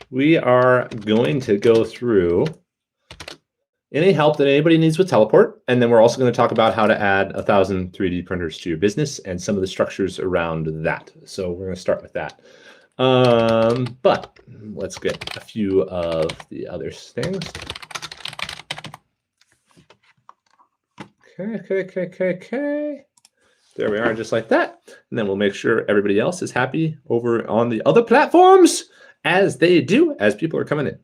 we are going to go through any help that anybody needs with teleport, and then we're also going to talk about how to add 1,000 3D printers to your business and some of the structures around that. So we're going to start with that. But let's get a few of the other things. Okay. There we are, just like that. And then we'll make sure everybody else is happy over on the other platforms as they do, as people are coming in.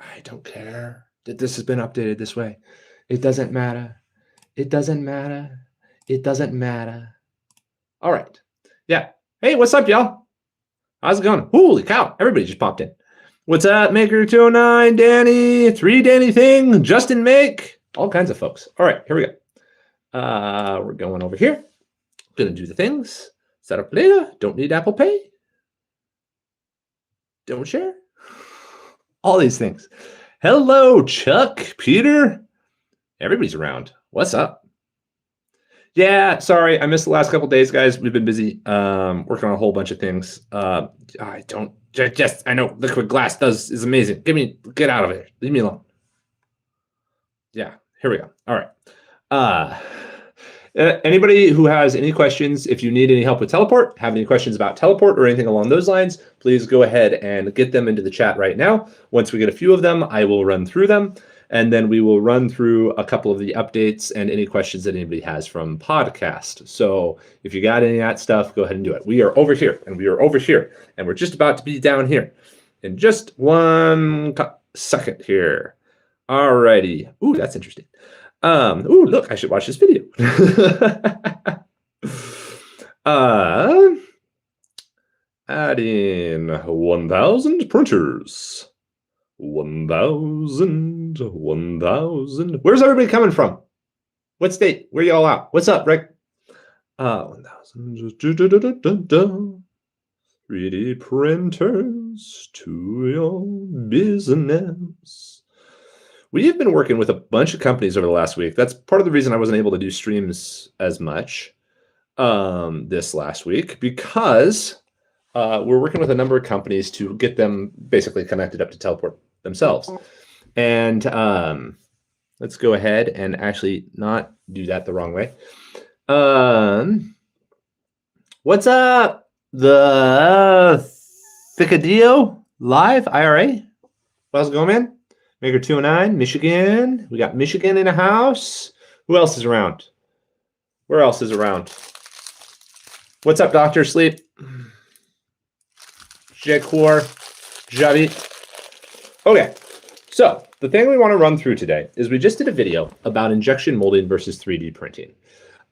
I don't care that this has been updated this way. It doesn't matter. It doesn't matter. It doesn't matter. All right. Yeah. Hey, what's up, y'all? How's it going? Holy cow. Everybody just popped in. What's up, Maker209, Danny, 3 Danny Thing, Justin Make, all kinds of folks. All right, here we go. We're going over here. Gonna do the things. Set up later. Don't need Apple Pay. Don't share. All these things. Hello, Chuck, Peter. Everybody's around. What's up? Yeah, sorry, I missed the last couple days, guys. We've been busy working on a whole bunch of things. I know liquid glass is amazing. Get out of it. Leave me alone. Yeah, here we go. All right. Anybody who has any questions, if you need any help with teleport, have any questions about teleport or anything along those lines, please go ahead and get them into the chat right now. Once we get a few of them, I will run through them. And then we will run through a couple of the updates and any questions that anybody has from podcast. So if you got any of that stuff, go ahead and do it. We are over here, and we are over here, and we're just about to be down here in just one second here. All righty. Ooh, that's interesting. Ooh, look, I should watch this video. Adding 1,000 printers. 1,000. Where's everybody coming from? What state? Where y'all at? What's up, Rick? 1,000 3D printers to your business. We have been working with a bunch of companies over the last week. That's part of the reason I wasn't able to do streams as much this last week, because we're working with a number of companies to get them basically connected up to teleport themselves. And let's go ahead and actually not do that the wrong way. What's up? The Thicadillo Live IRA? How's it going, man? Maker209, Michigan. We got Michigan in a house. Who else is around? Where else is around? What's up, Dr. Sleep? Jekor, Javi. Okay, so the thing we want to run through today is we just did a video about injection molding versus 3D printing.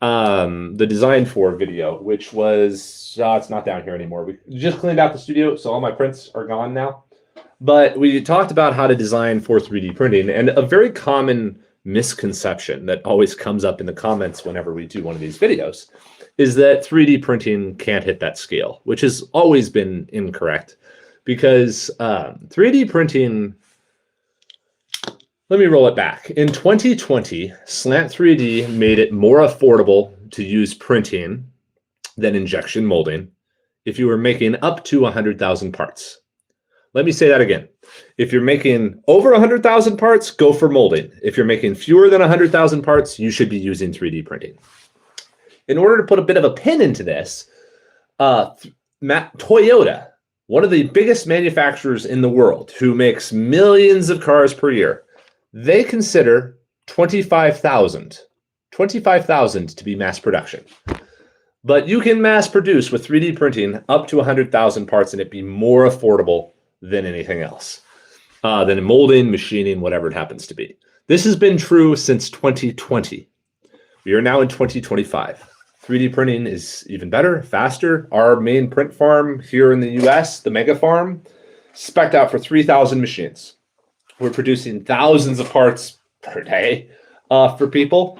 The design for video, which was, it's not down here anymore. We just cleaned out the studio, so all my prints are gone now. But we talked about how to design for 3D printing, and a very common misconception that always comes up in the comments whenever we do one of these videos is that 3D printing can't hit that scale, which has always been incorrect, because 3D printing, let me roll it back. In 2020, Slant 3D made it more affordable to use printing than injection molding if you were making up to 100,000 parts. Let me say that again. If you're making over 100,000 parts, go for molding. If you're making fewer than 100,000 parts, you should be using 3D printing. In order to put a bit of a pin into this, Toyota, one of the biggest manufacturers in the world who makes millions of cars per year, they consider 25,000 to be mass production. But you can mass produce with 3D printing up to 100,000 parts and it be more affordable than anything else, than molding, machining, whatever it happens to be. This has been true since 2020. We are now in 2025. 3D printing is even better, faster. Our main print farm here in the US, the Mega Farm, spec'd out for 3,000 machines. We're producing thousands of parts per day for people.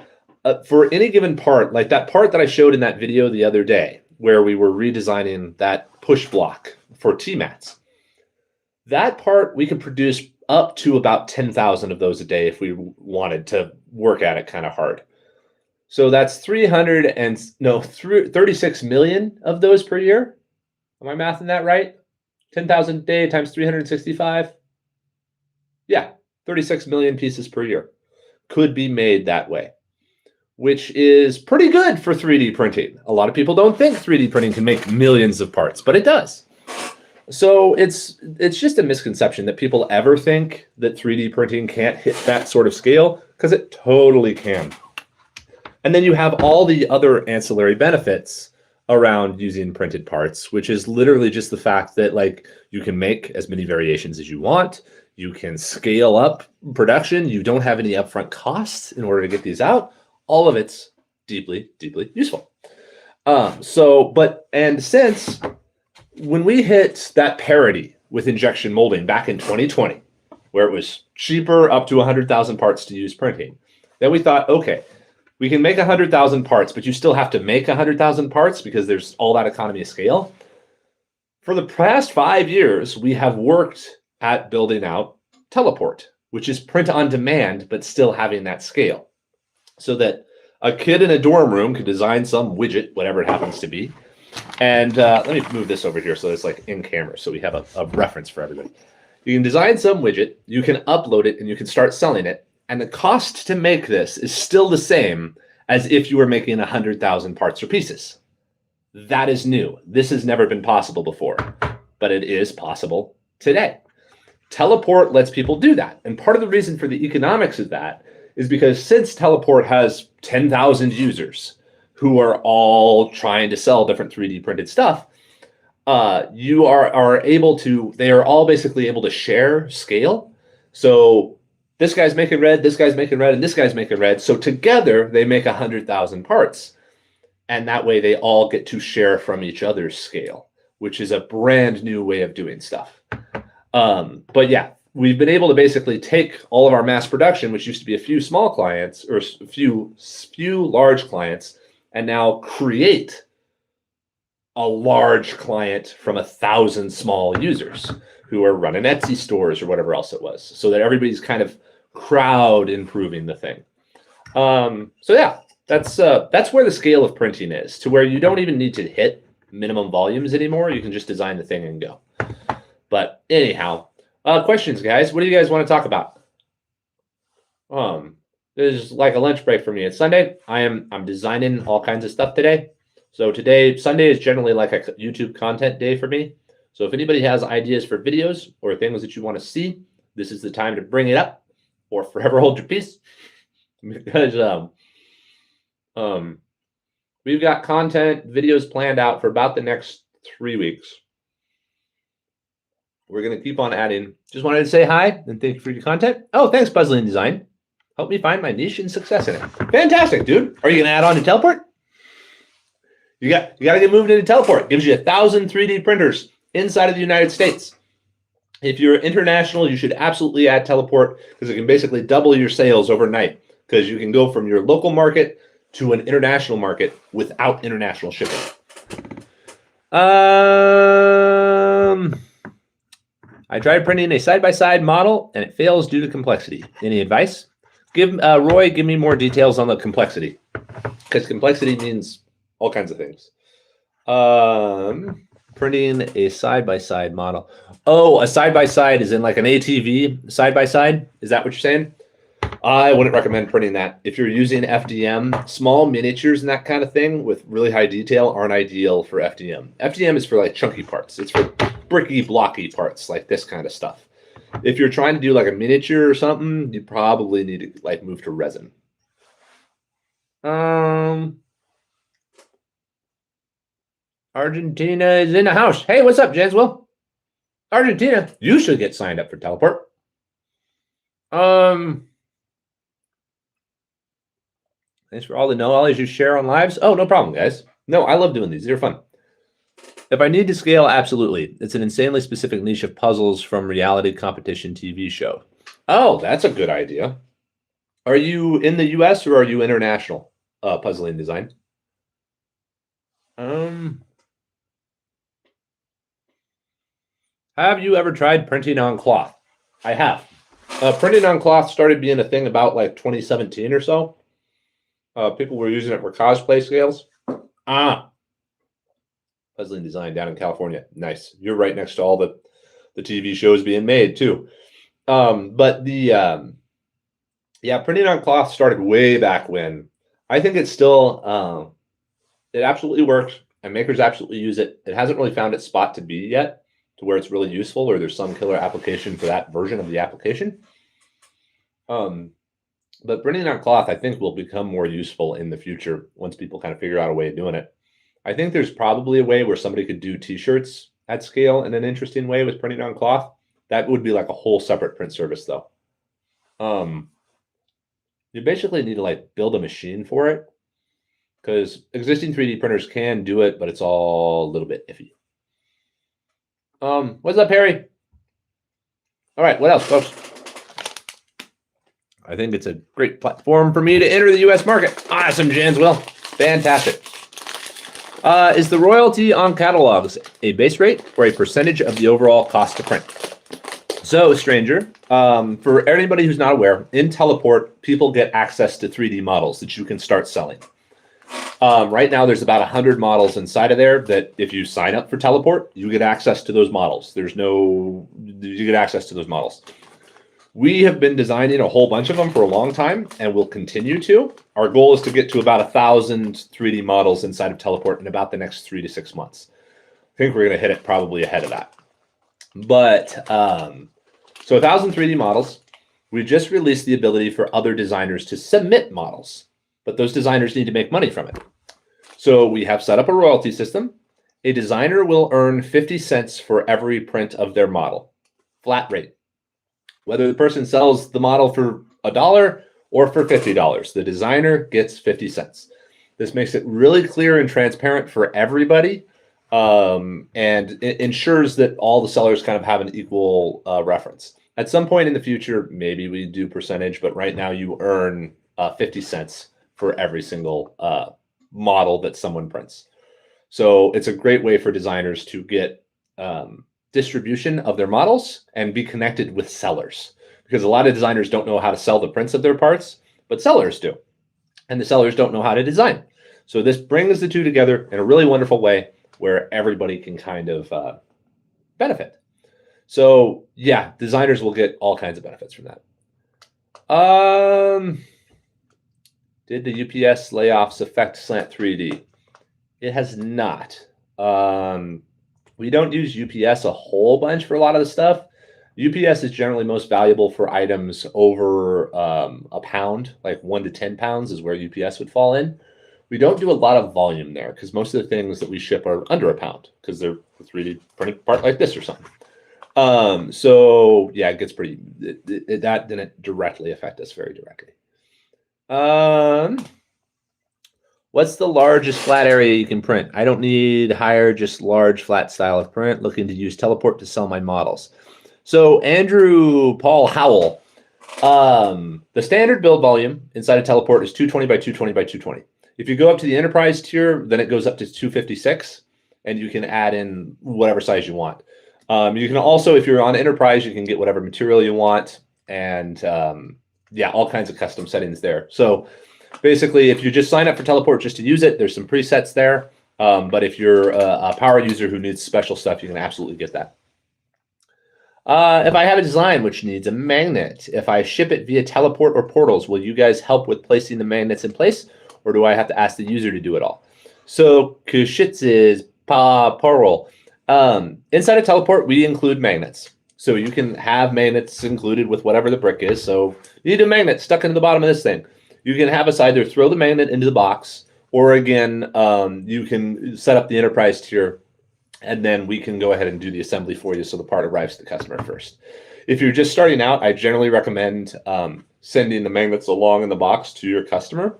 For any given part, like that part that I showed in that video the other day, where we were redesigning that push block for T-mats, that part we could produce up to about 10,000 of those a day if we wanted to work at it kind of hard. So that's 36 million of those per year. Am I mathing that right? 10,000 a day times 365. Yeah, 36 million pieces per year could be made that way, which is pretty good for 3D printing. A lot of people don't think 3D printing can make millions of parts, but it does. So it's just a misconception that people ever think that 3D printing can't hit that sort of scale, because it totally can. And then you have all the other ancillary benefits around using printed parts, which is literally just the fact that like you can make as many variations as you want. You can scale up production. You don't have any upfront costs in order to get these out. All of it's deeply, deeply useful. Since when we hit that parity with injection molding back in 2020, where it was cheaper up to 100,000 parts to use printing, then we thought, okay, we can make 100,000 parts, but you still have to make 100,000 parts because there's all that economy of scale. For the past 5 years, we have worked at building out Teleport, which is print on demand, but still having that scale, so that a kid in a dorm room could design some widget, whatever it happens to be. And let me move this over here so it's like in camera, so we have a reference for everybody. You can design some widget, you can upload it, and you can start selling it. And the cost to make this is still the same as if you were making 100,000 parts or pieces. That is new. This has never been possible before, but it is possible today. Teleport lets people do that. And part of the reason for the economics of that is because since Teleport has 10,000 users who are all trying to sell different 3D printed stuff, you are able to, they are all basically able to share scale. So this guy's making red, this guy's making red, and this guy's making red. So together they make 100,000 parts. And that way they all get to share from each other's scale, which is a brand new way of doing stuff. But yeah, we've been able to basically take all of our mass production, which used to be a few small clients or a few large clients, and now create a large client from 1,000 small users who are running Etsy stores or whatever else it was, so that everybody's kind of crowd improving the thing. So yeah, that's where the scale of printing is, to where you don't even need to hit minimum volumes anymore. You can just design the thing and go. But anyhow, questions, guys. What do you guys want to talk about? This is like a lunch break for me. It's Sunday. I'm designing all kinds of stuff today. So today, Sunday is generally like a YouTube content day for me. So if anybody has ideas for videos or things that you want to see, this is the time to bring it up, or forever hold your peace, because we've got content videos planned out for about the next 3 weeks. We're going to keep on adding. Just wanted to say hi and thank you for your content. Oh, thanks, Puzzling Design. Help me find my niche and success in it. Fantastic, dude. Are you going to add on to Teleport? You got to get moved into Teleport. It gives you 1,000 3D printers inside of the United States. If you're international, you should absolutely add Teleport, because it can basically double your sales overnight, because you can go from your local market to an international market without international shipping. I tried printing a side-by-side model and it fails due to complexity. Any advice? Roy, give me more details on the complexity, because complexity means all kinds of things. Printing a side-by-side model. Oh, a side-by-side is in like an ATV side-by-side? Is that what you're saying? I wouldn't recommend printing that. If you're using FDM, small miniatures and that kind of thing with really high detail aren't ideal for FDM. FDM is for like chunky parts. It's for bricky, blocky parts, like this kind of stuff. If you're trying to do like a miniature or something, you probably need to like move to resin. Argentina is in the house. Hey, what's up, Janswell? Argentina, you should get signed up for Teleport. Thanks for all the knowledge you share on lives. Oh, no problem, guys. No, I love doing these. They're fun. If I need to scale, absolutely. It's an insanely specific niche of puzzles from reality competition TV show. Oh, that's a good idea. Are you in the US or are you international? Puzzling design. Have you ever tried printing on cloth? I have. Printing on cloth started being a thing about like 2017 or so. People were using it for cosplay scales. Puzzling Design down in California. Nice. You're right next to all the TV shows being made too. But yeah, printing on cloth started way back when. I think it's still, it absolutely works, and makers absolutely use it. It hasn't really found its spot to be yet, to where it's really useful, or there's some killer application for that version of the application. But printing on cloth, I think, will become more useful in the future once people kind of figure out a way of doing it. I think there's probably a way where somebody could do t-shirts at scale in an interesting way with printing on cloth. That would be like a whole separate print service, though. You basically need to like build a machine for it, because existing 3D printers can do it, but it's all a little bit iffy. What's up, Harry? All right, what else, folks? I think it's a great platform for me to enter the U.S. market. Awesome, Janswell. Fantastic. Is the royalty on catalogs a base rate or a percentage of the overall cost to print? So, stranger, for anybody who's not aware, in Teleport, people get access to 3D models that you can start selling. Right now, there's about 100 models inside of there that if you sign up for Teleport, you get access to those models. You get access to those models. We have been designing a whole bunch of them for a long time, and we'll continue to. Our goal is to get to about 1,000 3D models inside of Teleport in about the next 3 to 6 months. I think we're going to hit it probably ahead of that. But, so 1,000 3D models. We just released the ability for other designers to submit models, but those designers need to make money from it. So we have set up a royalty system. A designer will earn 50 cents for every print of their model, flat rate. Whether the person sells the model for $1 or for $50, the designer gets 50 cents. This makes it really clear and transparent for everybody, and it ensures that all the sellers kind of have an equal reference. At some point in the future, maybe we do percentage, but right now you earn 50 cents for every single model that someone prints. So it's a great way for designers to get distribution of their models and be connected with sellers, because a lot of designers don't know how to sell the prints of their parts, but sellers do, and the sellers don't know how to design. So this brings the two together in a really wonderful way where everybody can kind of benefit. So yeah, designers will get all kinds of benefits from that. Did the UPS layoffs affect Slant 3D? It has not. We don't use UPS a whole bunch for a lot of the stuff. UPS is generally most valuable for items over a pound, like 1 to 10 pounds is where UPS would fall in. We don't do a lot of volume there because most of the things that we ship are under a pound because they're a 3D printing part like this or something. So yeah, it gets pretty, that didn't directly affect us very directly. What's the largest flat area you can print? I don't need higher, just large flat style of print. Looking to use Teleport to sell my models. So Andrew Paul Howell, the standard build volume inside of Teleport is 220 by 220 by 220. If you go up to the enterprise tier, then it goes up to 256, and you can add in whatever size you want. You can also, if you're on enterprise, you can get whatever material you want, and yeah, all kinds of custom settings there. So basically, if you just sign up for Teleport just to use it, there's some presets there. But if you're a power user who needs special stuff, you can absolutely get that. If I have a design which needs a magnet, if I ship it via Teleport or portals, will you guys help with placing the magnets in place, or do I have to ask the user to do it all? So Kushitz's Parol. Inside of Teleport, we include magnets. So you can have magnets included with whatever the brick is. So you need a magnet stuck into the bottom of this thing. You can have us either throw the magnet into the box, or again, you can set up the enterprise tier, and then we can go ahead and do the assembly for you so the part arrives to the customer first. If you're just starting out, I generally recommend sending the magnets along in the box to your customer.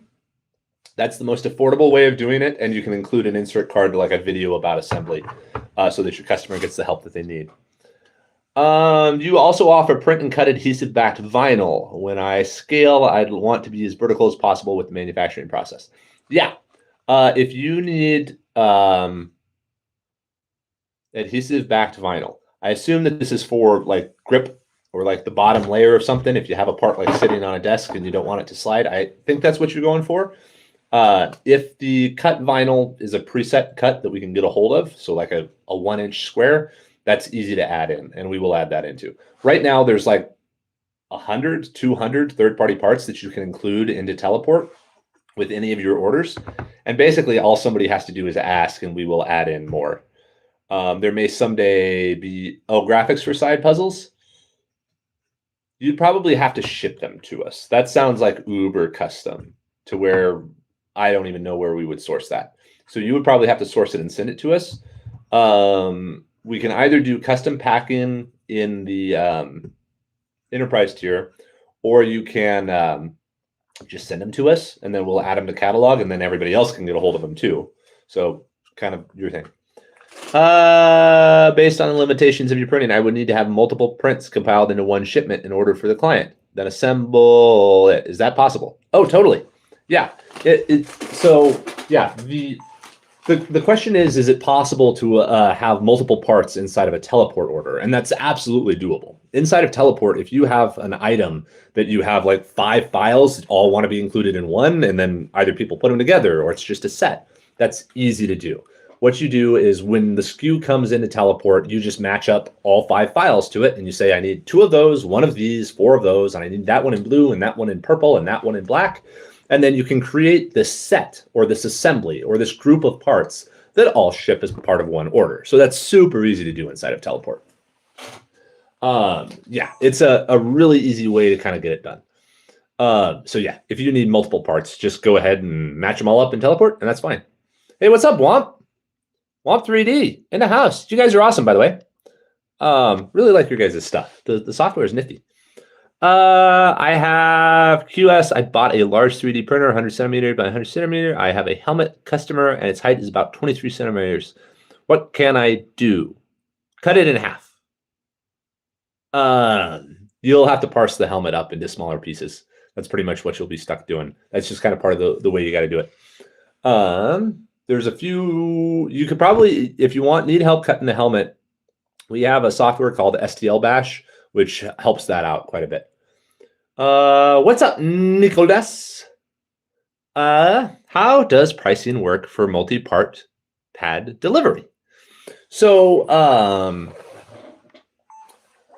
That's the most affordable way of doing it, and you can include an insert card to like a video about assembly so that your customer gets the help that they need. You also offer print and cut adhesive backed vinyl. When I scale, I'd want to be as vertical as possible with the manufacturing process. Yeah. If you need adhesive backed vinyl, I assume that this is for like grip or like the bottom layer of something. If you have a part like sitting on a desk and you don't want it to slide, I think that's what you're going for. If the cut vinyl is a preset cut that we can get a hold of, so like a 1-inch square, that's easy to add in, and we will add that into. Right now, there's like 100, 200 third-party parts that you can include into Teleport with any of your orders. And basically, all somebody has to do is ask, and we will add in more. There may someday be graphics for side puzzles. You'd probably have to ship them to us. That sounds like uber custom to where I don't even know where we would source that. So you would probably have to source it and send it to us. We can either do custom packing in the enterprise tier, or you can just send them to us, and then we'll add them to catalog, and then everybody else can get a hold of them too. So kind of your thing. Based on the limitations of your printing, I would need to have multiple prints compiled into one shipment in order for the client, then assemble it. Is that possible? Oh, totally. Yeah. So yeah, the question is it possible to have multiple parts inside of a Teleport order? And that's absolutely doable. Inside of Teleport, if you have an item that you have like 5 files that all want to be included in one, and then either people put them together or it's just a set, that's easy to do. What you do is when the SKU comes into Teleport, you just match up all 5 files to it, and you say, I need 2 of those, 1 of these, 4 of those, and I need that one in blue, and that one in purple, and that one in black. And then you can create this set or this assembly or this group of parts that all ship as part of one order. So that's super easy to do inside of Teleport. Yeah, it's a really easy way to kind of get it done. So yeah, if you need multiple parts, just go ahead and match them all up in Teleport, and that's fine. Hey, what's up, Womp? Womp 3D in the house. You guys are awesome, by the way. Really like your guys' stuff. The software is nifty. I have QS. I bought a large 3D printer, 100 centimeter by 100 centimeter. I have a helmet customer, and its height is about 23 centimeters. What can I do? Cut it in half. You'll have to parse the helmet up into smaller pieces. That's pretty much what you'll be stuck doing. That's just kind of part of the way you got to do it. There's a few, you could probably, if you need help cutting the helmet, we have a software called STL Bash, which helps that out quite a bit. What's up, Nicolas? How does pricing work for multi-part pad delivery? So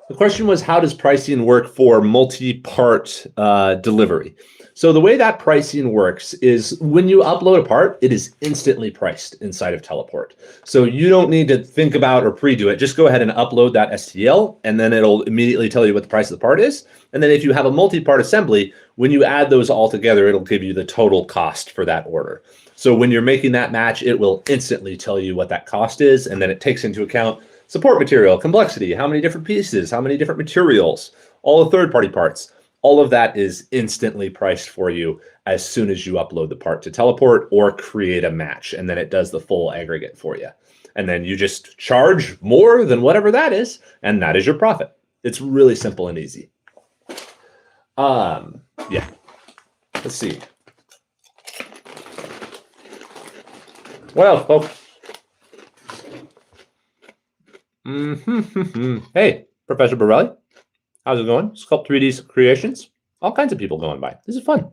the question was, how does pricing work for multi-part delivery? So the way that pricing works is when you upload a part, it is instantly priced inside of Teleport. So you don't need to think about or pre-do it. Just go ahead and upload that STL, and then it'll immediately tell you what the price of the part is. And then if you have a multi-part assembly, when you add those all together, it'll give you the total cost for that order. So when you're making that match, it will instantly tell you what that cost is, and then it takes into account support material, complexity, how many different pieces, how many different materials, all the third-party parts. All of that is instantly priced for you as soon as you upload the part to Teleport or create a match, and then it does the full aggregate for you. And then you just charge more than whatever that is, and that is your profit. It's really simple and easy. Yeah. Let's see. What else, folks? Hey, Professor Borelli. How's it going? Sculpt 3D Creations. All kinds of people going by. This is fun.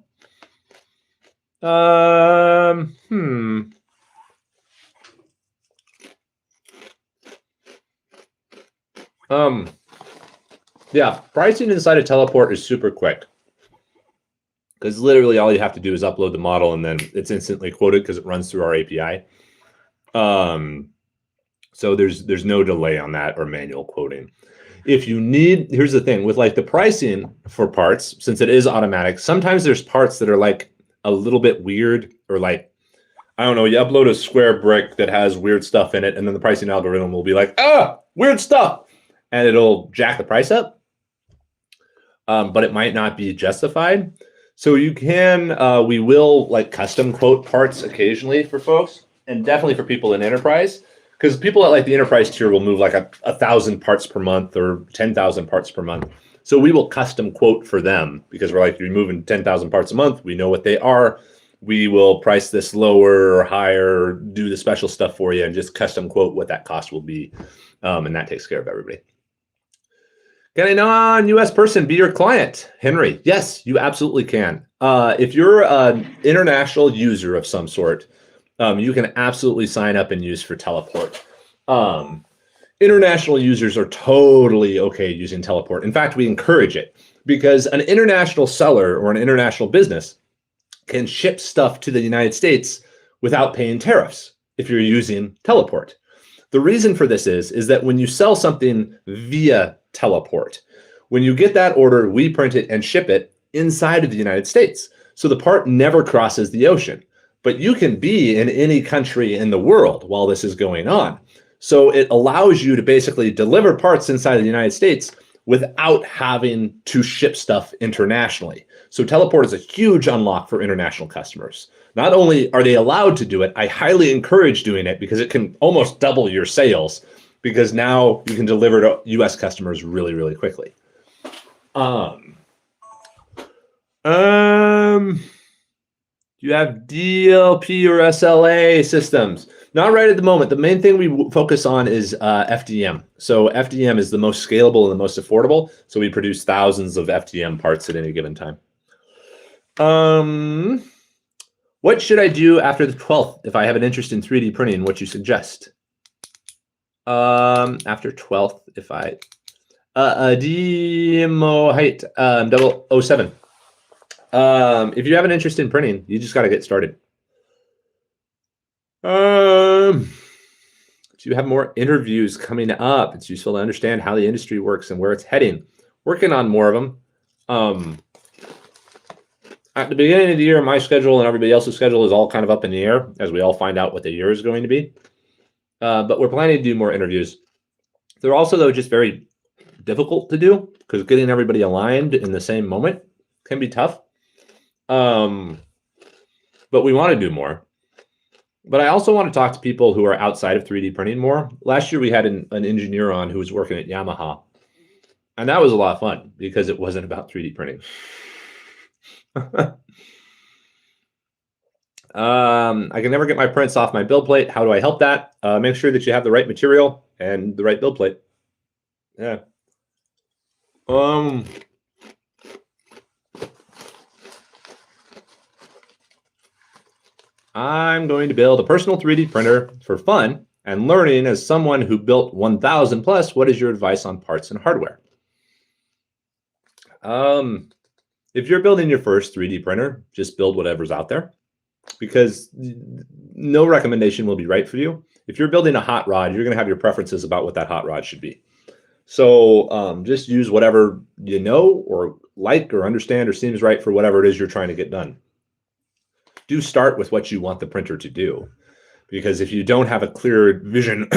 Yeah, pricing inside of Teleport is super quick. Because literally all you have to do is upload the model, and then it's instantly quoted because it runs through our API. So there's no delay on that or manual quoting. If you need, here's the thing with like the pricing for parts, since it is automatic, sometimes there's parts that are like a little bit weird, or like, I don't know, you upload a square brick that has weird stuff in it, and then the pricing algorithm will be like, weird stuff, and it'll jack the price up. But it might not be justified. So you can, we will like custom quote parts occasionally for folks, and definitely for people in enterprise. Because people at like the enterprise tier will move like 1,000 parts per month or 10,000 parts per month. So we will custom quote for them because we're like, you're moving 10,000 parts a month. We know what they are. We will price this lower or higher, do the special stuff for you, and just custom quote what that cost will be. And that takes care of everybody. Can a non-US person be your client? Henry, yes, you absolutely can. If you're an international user of some sort, you can absolutely sign up and use for Teleport. International users are totally okay using Teleport. In fact, we encourage it because an international seller or an international business can ship stuff to the United States without paying tariffs if you're using Teleport. The reason for this is that when you sell something via Teleport, when you get that order, we print it and ship it inside of the United States. So the part never crosses the ocean. But you can be in any country in the world while this is going on. So it allows you to basically deliver parts inside of the United States without having to ship stuff internationally. So Teleport is a huge unlock for international customers. Not only are they allowed to do it, I highly encourage doing it because it can almost double your sales because now you can deliver to US customers really, really quickly. You have DLP or SLA systems. Not right at the moment. The main thing we focus on is FDM. So FDM is the most scalable and the most affordable. So we produce thousands of FDM parts at any given time. What should I do after the 12th if I have an interest in 3D printing? What you suggest? After 12th, if I demo height 007. If you have an interest in printing, you just got to get started. So you have more interviews coming up. It's useful to understand how the industry works and where it's heading. Working on more of them. At the beginning of the year, my schedule and everybody else's schedule is all kind of up in the air as we all find out what the year is going to be. But we're planning to do more interviews. They're also, though, just very difficult to do because getting everybody aligned in the same moment can be tough. But we want to do more. But I also want to talk to people who are outside of 3D printing more. Last year, we had an engineer on who was working at Yamaha. And that was a lot of fun because it wasn't about 3D printing. I can never get my prints off my build plate. How do I help that? Make sure that you have the right material and the right build plate. Yeah. I'm going to build a personal 3D printer for fun and learning as someone who built 1,000 plus. What is your advice on parts and hardware? If you're building your first 3D printer, just build whatever's out there because no recommendation will be right for you. If you're building a hot rod, you're going to have your preferences about what that hot rod should be. So just use whatever you know or like or understand or seems right for whatever it is you're trying to get done. Do start with what you want the printer to do, because if you don't have a clear vision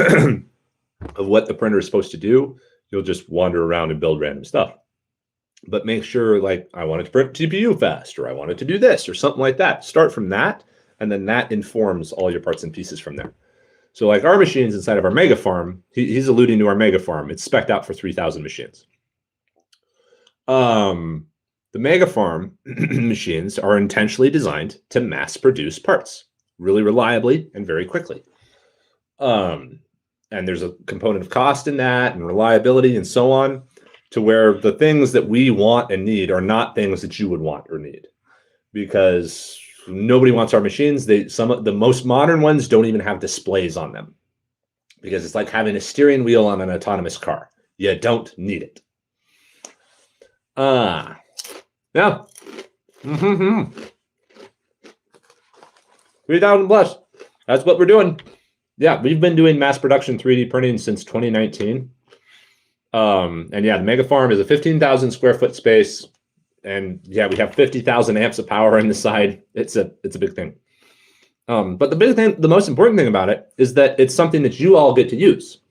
of what the printer is supposed to do, you'll just wander around and build random stuff. But make sure, like, I want it to print TPU fast, or I want it to do this, or something like that. Start from that, and then that informs all your parts and pieces from there. So like our machines inside of our mega farm, he's alluding to our mega farm. It's spec'd out for 3,000 machines. The mega farm machines are intentionally designed to mass produce parts really reliably and very quickly. And there's a component of cost in that and reliability and so on, to where the things that we want and need are not things that you would want or need, because nobody wants our machines. Some of the most modern ones don't even have displays on them because it's like having a steering wheel on an autonomous car. You don't need it. Yeah. 3,000 plus. That's what we're doing. Yeah, we've been doing mass production 3D printing since 2019. And yeah, the mega farm is a 15,000 square foot space. And yeah, we have 50,000 amps of power in the side. It's a big thing. But the most important thing about it is that it's something that you all get to use.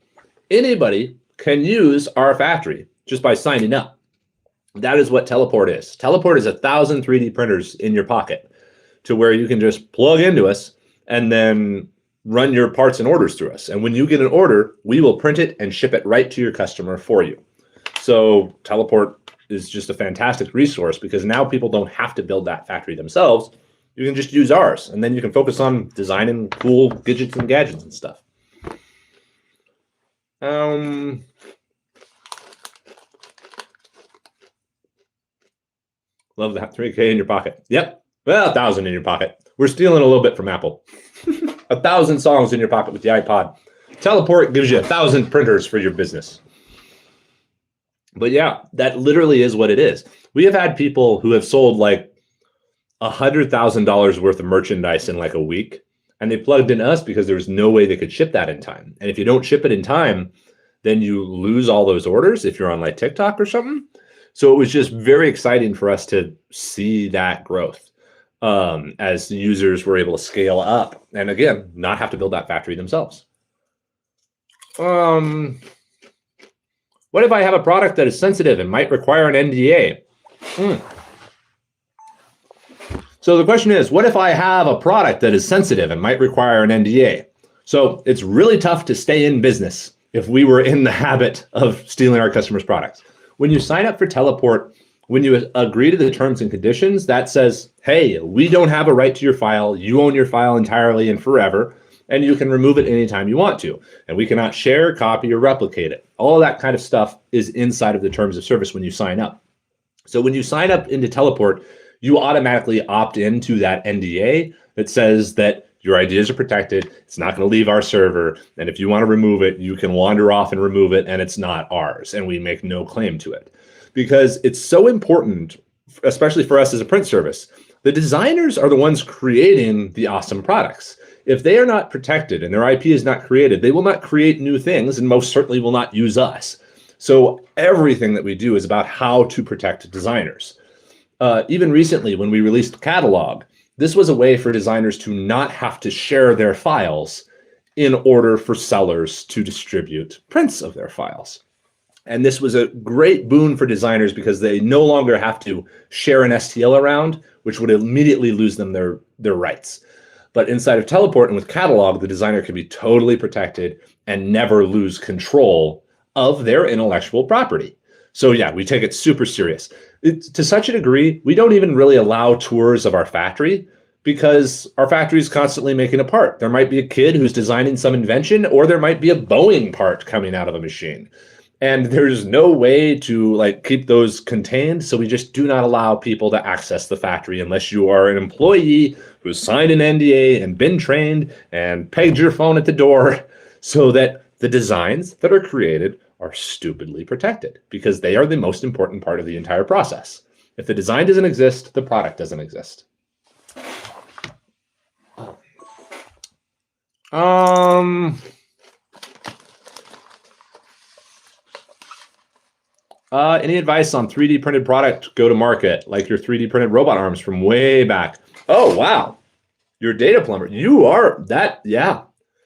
Anybody can use our factory just by signing up. That is what Teleport is. Teleport is 1,000 3D printers in your pocket, to where you can just plug into us and then run your parts and orders through us. And when you get an order, we will print it and ship it right to your customer for you. So Teleport is just a fantastic resource because now people don't have to build that factory themselves. You can just use ours, and then you can focus on designing cool gadgets and gadgets and stuff. Love that. 3K in your pocket. Yep. Well, 1,000 in your pocket. We're stealing a little bit from Apple. 1,000 songs in your pocket with the iPod. Teleport gives you 1,000 printers for your business. But yeah, that literally is what it is. We have had people who have sold like $100,000 worth of merchandise in like a week, and they plugged in us because there was no way they could ship that in time. And if you don't ship it in time, then you lose all those orders if you're on like TikTok or something. So it was just very exciting for us to see that growth as users were able to scale up and again, not have to build that factory themselves. What if I have a product that is sensitive and might require an NDA? So the question is, what if I have a product that is sensitive and might require an NDA? So it's really tough to stay in business if we were in the habit of stealing our customers' products. When you sign up for Teleport, when you agree to the terms and conditions, that says, hey, we don't have a right to your file. You own your file entirely and forever, and you can remove it anytime you want to. And we cannot share, copy, or replicate it. All of that kind of stuff is inside of the terms of service when you sign up. So when you sign up into Teleport, you automatically opt into that NDA that says that your ideas are protected, it's not going to leave our server, and if you want to remove it, you can wander off and remove it, and it's not ours, and we make no claim to it. Because it's so important, especially for us as a print service. The designers are the ones creating the awesome products. If they are not protected and their IP is not created, they will not create new things and most certainly will not use us. So everything that we do is about how to protect designers. Even recently, when we released Catalog, this was a way for designers to not have to share their files in order for sellers to distribute prints of their files. And this was a great boon for designers because they no longer have to share an STL around, which would immediately lose them their rights. But inside of Teleport and with Catalog, the designer can be totally protected and never lose control of their intellectual property. So yeah, we take it super serious. To such a degree, we don't even really allow tours of our factory because our factory is constantly making a part. There might be a kid who's designing some invention, or there might be a Boeing part coming out of a machine. And there's no way to like keep those contained. So we just do not allow people to access the factory unless you are an employee who's signed an NDA and been trained and pegged your phone at the door so that the designs that are created are stupidly protected because they are the most important part of the entire process. If the design doesn't exist, the product doesn't exist. Any advice on 3D printed product go to market, like your 3D printed robot arms from way back? Oh, wow. You're a data plumber. You are that. Yeah.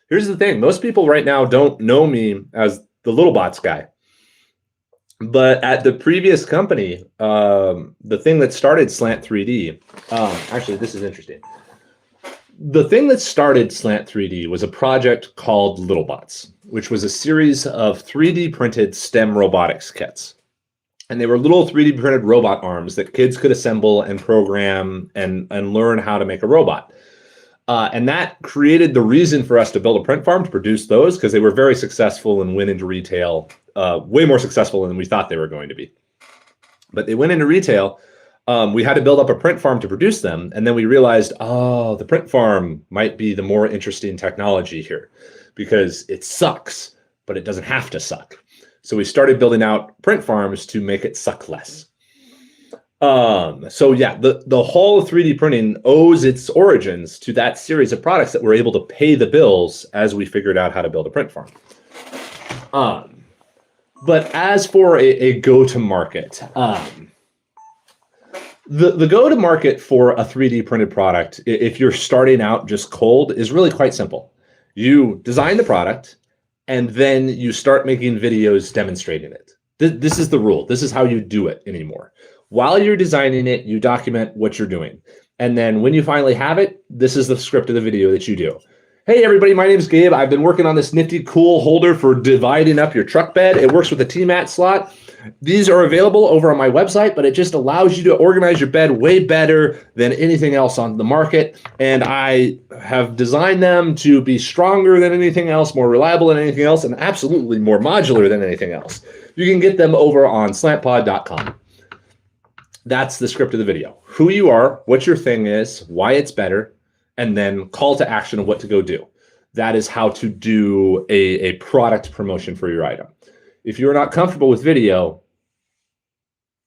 Here's the thing. Most people right now don't know me as the little bots guy. But at the previous company, the thing that started Slant 3D, actually, this is interesting. The thing that started Slant 3D was a project called Littlebots, which was a series of 3D printed STEM robotics kits. And they were little 3D printed robot arms that kids could assemble and program and learn how to make a robot. And that created the reason for us to build a print farm to produce those because they were very successful and went into retail, way more successful than we thought they were going to be. But they went into retail. We had to build up a print farm to produce them. And then we realized, oh, the print farm might be the more interesting technology here because it sucks, but it doesn't have to suck. So we started building out print farms to make it suck less. So yeah, the whole 3D printing owes its origins to that series of products that were able to pay the bills as we figured out how to build a print farm. But as for a go-to-market, the go-to-market for a 3D printed product, if you're starting out just cold, is really quite simple. You design the product, and then you start making videos demonstrating it. This is the rule. This is how you do it anymore. While you're designing it, you document what you're doing. And then when you finally have it, this is the script of the video that you do. Hey everybody, my name is Gabe. I've been working on this nifty cool holder for dividing up your truck bed. It works with a T-mat slot. These are available over on my website, but it just allows you to organize your bed way better than anything else on the market. And I have designed them to be stronger than anything else, more reliable than anything else, and absolutely more modular than anything else. You can get them over on slantpod.com. That's the script of the video. Who you are, what your thing is, why it's better, and then call to action of what to go do. That is how to do a product promotion for your item. If you're not comfortable with video,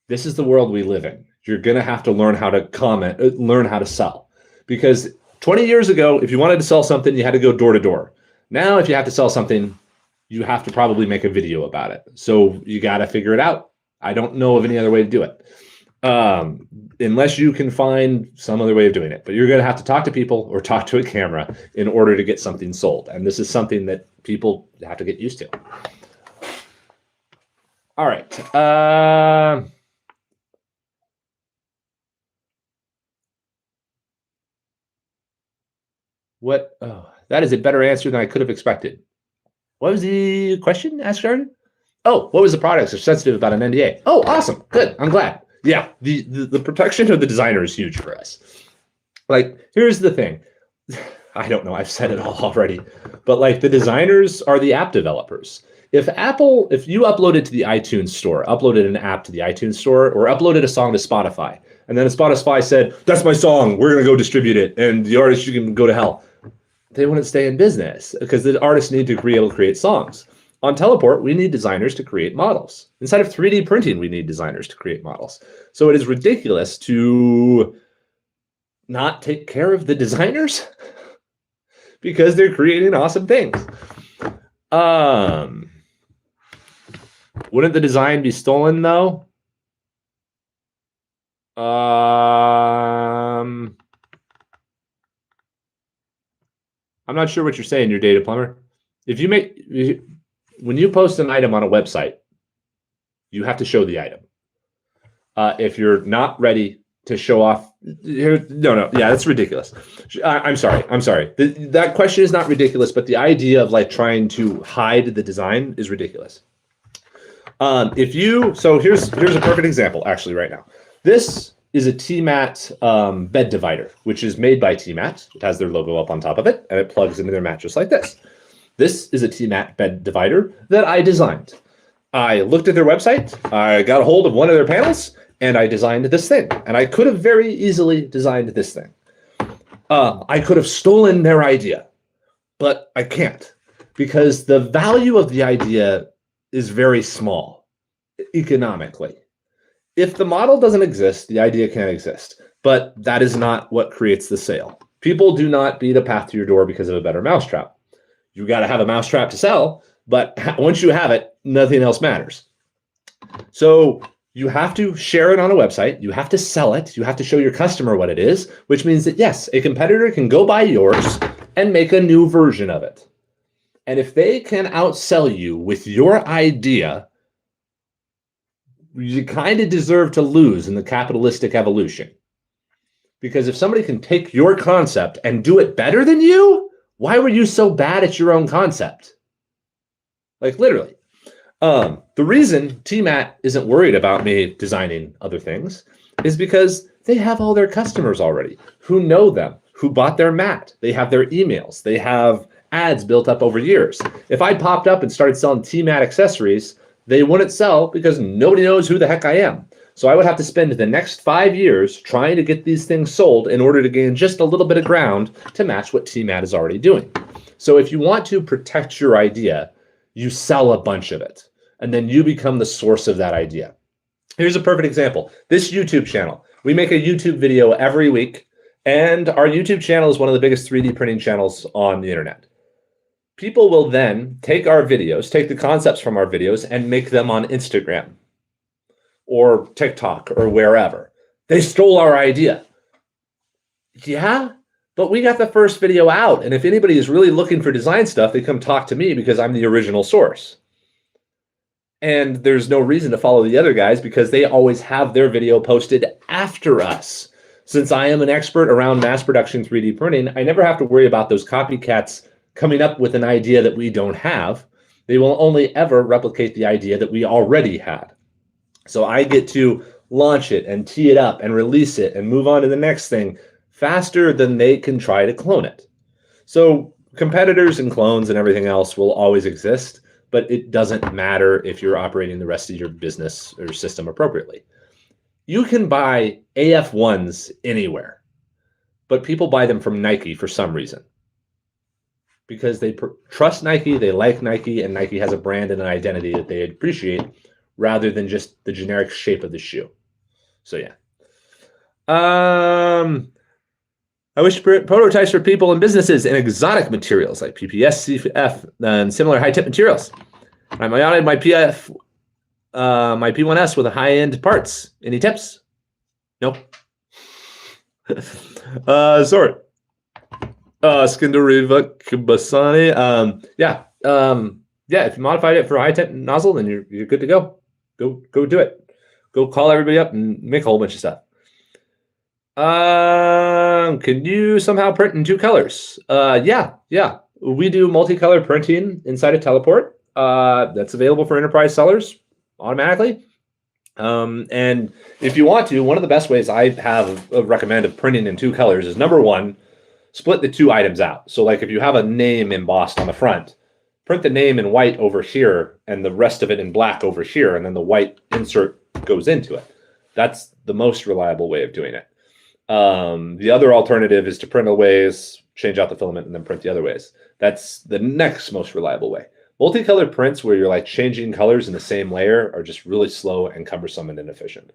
this is the world we live in. You're going to have to learn how to comment, learn how to sell. Because 20 years ago, if you wanted to sell something, you had to go door to door. Now, if you have to sell something, you have to probably make a video about it. So you got to figure it out. I don't know of any other way to do it. Unless you can find some other way of doing it. But you're going to have to talk to people or talk to a camera in order to get something sold. And this is something that people have to get used to. All right. That is a better answer than I could have expected. What was the question, Ask Jordan? Oh, what was the products are sensitive about an NDA? Oh, awesome. Good. I'm glad. Yeah, the protection of the designer is huge for us. Like, here's the thing. I don't know, I've said it all already, but like the designers are the app developers. If you uploaded to the iTunes store, uploaded an app to the iTunes store, or uploaded a song to Spotify, and then Spotify said, that's my song, we're gonna go distribute it, and the artist, you can go to hell. They wouldn't stay in business because the artists need to be able to create songs. On Teleport, we need designers to create models. Inside of 3D printing, we need designers to create models. So it is ridiculous to not take care of the designers because they're creating awesome things. Wouldn't the design be stolen though? I'm not sure what you're saying, your data plumber. When you post an item on a website, you have to show the item. If you're not ready to show off, yeah, that's ridiculous. I'm sorry. That question is not ridiculous, but the idea of like trying to hide the design is ridiculous. So here's a perfect example actually right now. This is a TMAT bed divider, which is made by TMAT. It has their logo up on top of it, and it plugs into their mattress like this. This is a TMAT bed divider that I designed. I looked at their website, I got a hold of one of their panels, and I designed this thing. And I could have very easily designed this thing. I could have stolen their idea, but I can't because the value of the idea is very small economically. If the model doesn't exist, the idea can't exist, but that is not what creates the sale. People do not beat a path to your door because of a better mousetrap. You got to have a mousetrap to sell, but once you have it, nothing else matters. So you have to share it on a website. You have to sell it. You have to show your customer what it is, which means that, yes, a competitor can go buy yours and make a new version of it. And if they can outsell you with your idea, you kind of deserve to lose in the capitalistic evolution. Because if somebody can take your concept and do it better than you, why were you so bad at your own concept? Like literally. The reason TMAT isn't worried about me designing other things is because they have all their customers already who know them, who bought their mat. They have their emails. They have ads built up over years. If I popped up and started selling TMAT accessories, they wouldn't sell because nobody knows who the heck I am. So I would have to spend the next 5 years trying to get these things sold in order to gain just a little bit of ground to match what TMAT is already doing. So if you want to protect your idea, you sell a bunch of it, and then you become the source of that idea. Here's a perfect example. This YouTube channel. We make a YouTube video every week, and our YouTube channel is one of the biggest 3D printing channels on the internet. People will then take our videos, take the concepts from our videos, and make them on Instagram or TikTok or wherever. They stole our idea. Yeah, but we got the first video out, and if anybody is really looking for design stuff, they come talk to me because I'm the original source. And there's no reason to follow the other guys because they always have their video posted after us. Since I am an expert around mass production 3D printing, I never have to worry about those copycats coming up with an idea that we don't have. They will only ever replicate the idea that we already had. So I get to launch it and tee it up and release it and move on to the next thing faster than they can try to clone it. So competitors and clones and everything else will always exist, but it doesn't matter if you're operating the rest of your business or system appropriately. You can buy AF1s anywhere, but people buy them from Nike for some reason because they trust Nike, they like Nike, and Nike has a brand and an identity that they appreciate rather than just the generic shape of the shoe. So yeah. I wish prototypes for people and businesses in exotic materials like PPS, CF, and similar high-tech materials. I mounted my my P1S with high-end parts. Any tips? Nope. Sorry. Skindariva Kubasani. Yeah. If you modified it for a high-tech nozzle, then you're good to go. Go do it. Go call everybody up and make a whole bunch of stuff. Can you somehow print in 2 colors? Yeah. We do multicolor printing inside of Teleport. That's available for enterprise sellers automatically. And if you want to, one of the best ways I recommend of printing in 2 colors is number 1, split the 2 items out. So like if you have a name embossed on the front, print the name in white over here and the rest of it in black over here, and then the white insert goes into it. That's the most reliable way of doing it. The other alternative is to print a ways, change out the filament, and then print the other ways. That's the next most reliable way. Multicolored prints where you're like changing colors in the same layer are just really slow and cumbersome and inefficient.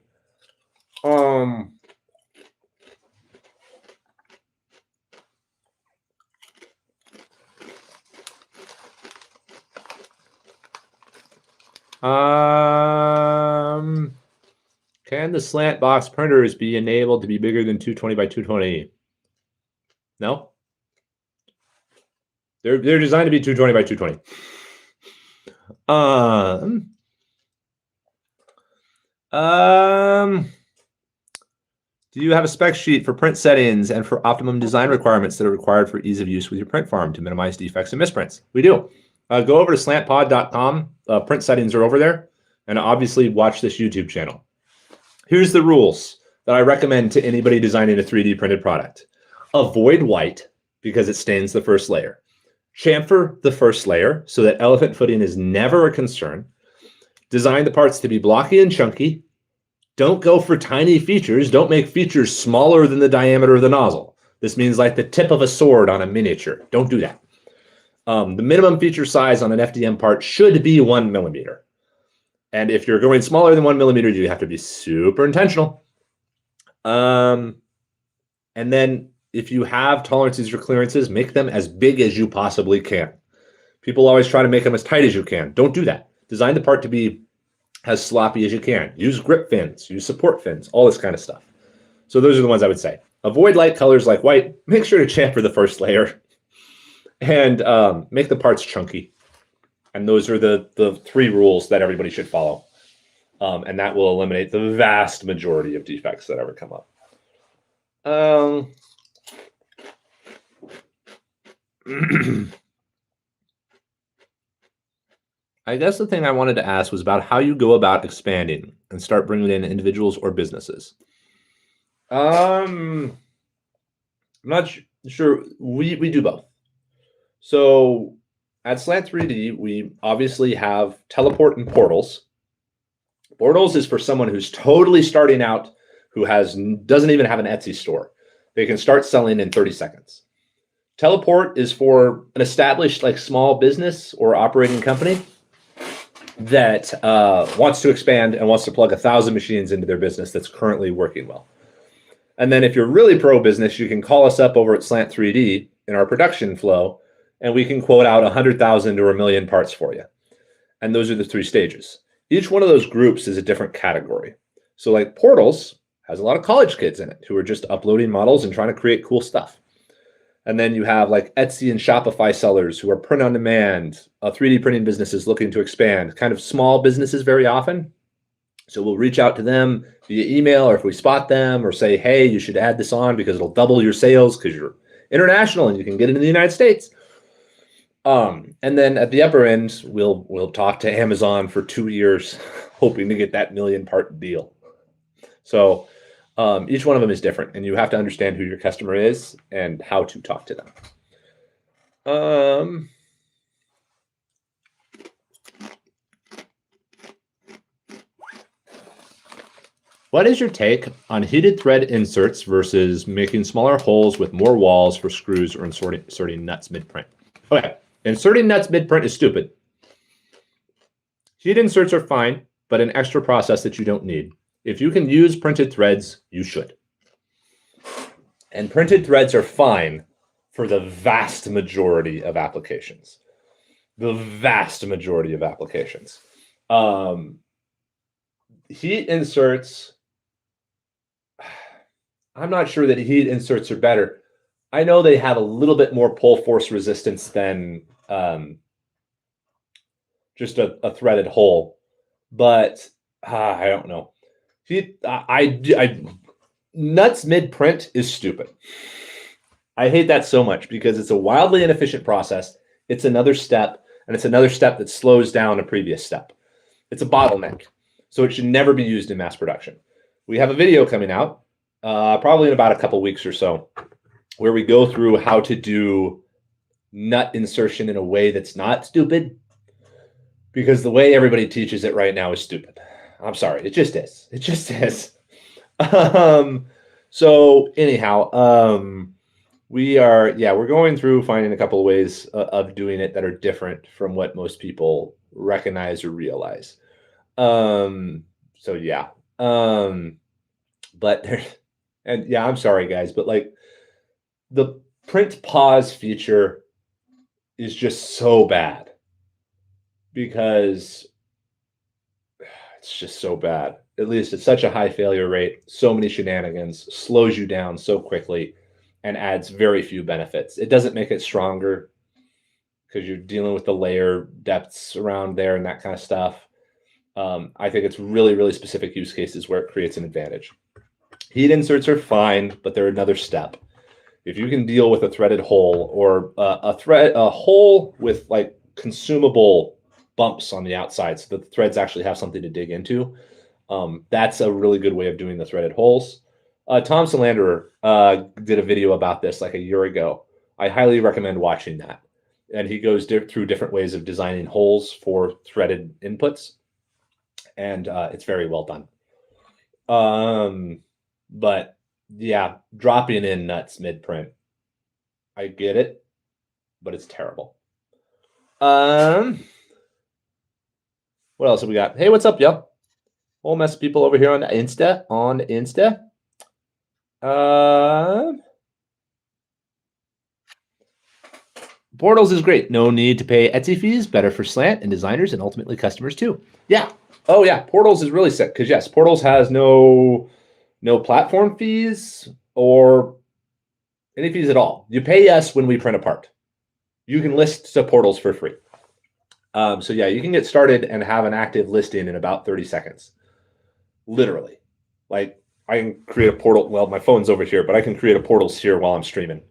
Can the slant box printers be enabled to be bigger than 220 by 220? No. They're designed to be 220 by 220. Do you have a spec sheet for print settings and for optimum design requirements that are required for ease of use with your print farm to minimize defects and misprints? We do. Go over to slantpod.com. Print settings are over there. And obviously watch this YouTube channel. Here's the rules that I recommend to anybody designing a 3D printed product. Avoid white because it stains the first layer. Chamfer the first layer so that elephant footing is never a concern. Design the parts to be blocky and chunky. Don't go for tiny features. Don't make features smaller than the diameter of the nozzle. This means like the tip of a sword on a miniature. Don't do that. The minimum feature size on an FDM part should be 1 millimeter. And if you're going smaller than 1 millimeter, you have to be super intentional. And then if you have tolerances or clearances, make them as big as you possibly can. People always try to make them as tight as you can. Don't do that. Design the part to be as sloppy as you can. Use grip fins, use support fins, all this kind of stuff. So those are the ones I would say. Avoid light colors like white. Make sure to chamfer the first layer. And make the parts chunky. And those are the 3 rules that everybody should follow. And that will eliminate the vast majority of defects that ever come up. I guess the thing I wanted to ask was about how you go about expanding and start bringing in individuals or businesses. I'm not sure. We do both. So at Slant 3D, we obviously have Teleport and Portals. Portals is for someone who's totally starting out, who doesn't even have an Etsy store. They can start selling in 30 seconds. Teleport is for an established like small business or operating company that wants to expand and wants to plug 1,000 machines into their business that's currently working well. And then if you're really pro business, you can call us up over at Slant 3D in our production flow, and we can quote out 100,000 or 1 million parts for you. And those are the 3 stages. Each one of those groups is a different category. So like Portals has a lot of college kids in it who are just uploading models and trying to create cool stuff. And then you have like Etsy and Shopify sellers who are print on demand, 3D printing businesses looking to expand, kind of small businesses very often. So we'll reach out to them via email, or if we spot them or say, hey, you should add this on because it'll double your sales because you're international and you can get into the United States. And then at the upper end, we'll talk to Amazon for 2 years, hoping to get that 1 million part deal. So each one of them is different, and you have to understand who your customer is and how to talk to them. What is your take on heated thread inserts versus making smaller holes with more walls for screws or inserting nuts mid-print? Okay, inserting nuts mid-print is stupid. Heat inserts are fine, but an extra process that you don't need. If you can use printed threads, you should. And printed threads are fine for the vast majority of applications. The vast majority of applications. Heat inserts, I'm not sure that heat inserts are better. I know they have a little bit more pull force resistance than just a threaded hole, but I don't know. Nuts mid print is stupid. I hate that so much because it's a wildly inefficient process. It's another step, and it's another step that slows down a previous step. It's a bottleneck, so it should never be used in mass production. We have a video coming out, probably in about a couple weeks or so, where we go through how to do nut insertion in a way that's not stupid, because the way everybody teaches it right now is stupid. I'm sorry, it just is. It just is. So anyhow, we're going through finding a couple of ways of doing it that are different from what most people recognize or realize. So yeah. But there, and yeah, I'm sorry guys, but like the print pause feature is just so bad because it's just so bad. At least it's such a high failure rate, so many shenanigans, slows you down so quickly, and adds very few benefits. It doesn't make it stronger because you're dealing with the layer depths around there and that kind of stuff. I think it's really, really specific use cases where it creates an advantage. Heat inserts are fine, but they're another step. If you can deal with a threaded hole or a hole with like consumable bumps on the outside so that the threads actually have something to dig into, that's a really good way of doing the threaded holes. Tom Solander did a video about this like a year ago. I highly recommend watching that. And he goes through different ways of designing holes for threaded inputs. And it's very well done. But yeah, dropping in nuts mid-print, I get it, but it's terrible. What else have we got? Hey, what's up, y'all? Whole mess of people over here on Insta. Portals is great. No need to pay Etsy fees. Better for Slant and designers and ultimately customers too. Yeah. Oh yeah. Portals is really sick because yes, Portals has no platform fees or any fees at all. You pay us when we print a part. You can list to Portals for free. So yeah, you can get started and have an active listing in about 30 seconds. Literally. Like I can create a portal. Well, my phone's over here, but I can create a Portals here while I'm streaming.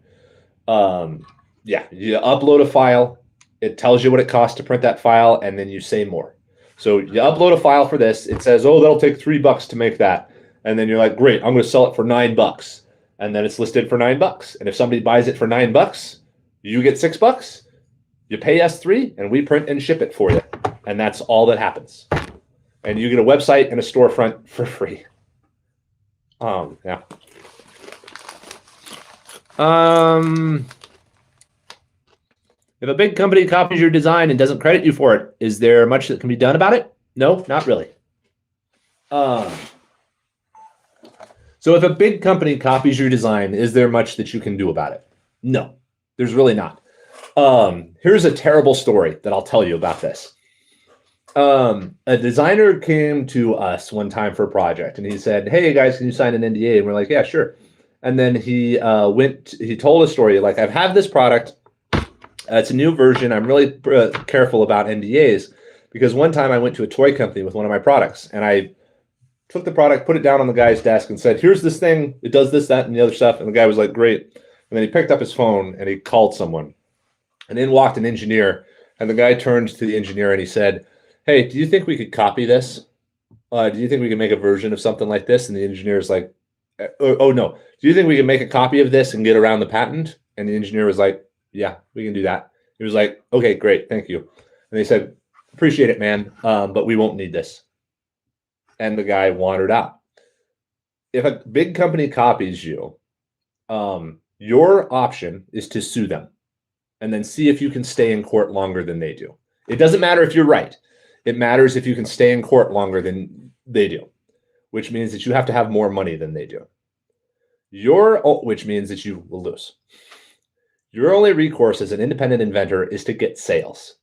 Yeah, you upload a file. It tells you what it costs to print that file, and then you say more. So you upload a file for this. It says, oh, that'll take $3 to make that. And then you're like, great, I'm going to sell it for $9. And then it's listed for $9. And if somebody buys it for $9, you get $6. You pay us $3, and we print and ship it for you. And that's all that happens. And you get a website and a storefront for free. Yeah. If a big company copies your design and doesn't credit you for it, is there much that can be done about it? No, not really. So if a big company copies your design, is there much that you can do about it? No, there's really not. Here's a terrible story that I'll tell you about this. A designer came to us one time for a project, and he said, hey, guys, can you sign an NDA? And we're like, yeah, sure. And then he told a story, like, I've had this product. It's a new version. I'm really careful about NDAs because one time I went to a toy company with one of my products, and I took the product, put it down on the guy's desk and said, here's this thing. It does this, that, and the other stuff. And the guy was like, great. And then he picked up his phone and he called someone. And in walked an engineer. And the guy turned to the engineer and he said, hey, do you think we could copy this? Do you think we can make a version of something like this? And the engineer is like, oh, no. Do you think we can make a copy of this and get around the patent? And the engineer was like, yeah, we can do that. He was like, okay, great. Thank you. And they said, appreciate it, man. But we won't need this. And the guy wandered out. if a big company copies you, your option is to sue them and then see if you can stay in court longer than they do. It doesn't matter if you're right. It matters if you can stay in court longer than they do, which means that you have to have more money than they do. Which means that you will lose. Your only recourse as an independent inventor is to get sales.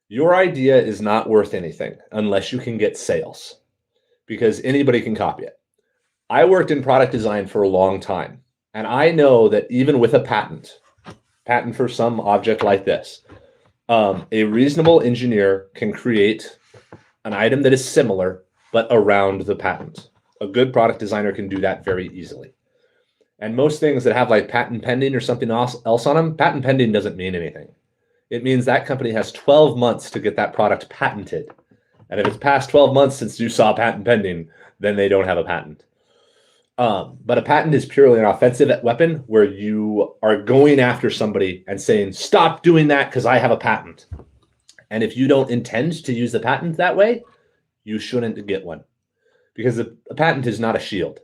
Your idea is not worth anything unless you can get sales, because anybody can copy it. I worked in product design for a long time, and I know that even with a patent for some object like this, a reasonable engineer can create an item that is similar, but around the patent. A good product designer can do that very easily. And most things that have like patent pending or something else on them, patent pending doesn't mean anything. It means that company has 12 months to get that product patented. And if it's past 12 months since you saw patent pending, then they don't have a patent. But a patent is purely an offensive weapon where you are going after somebody and saying, stop doing that because I have a patent. And if you don't intend to use the patent that way, you shouldn't get one. Because a patent is not a shield.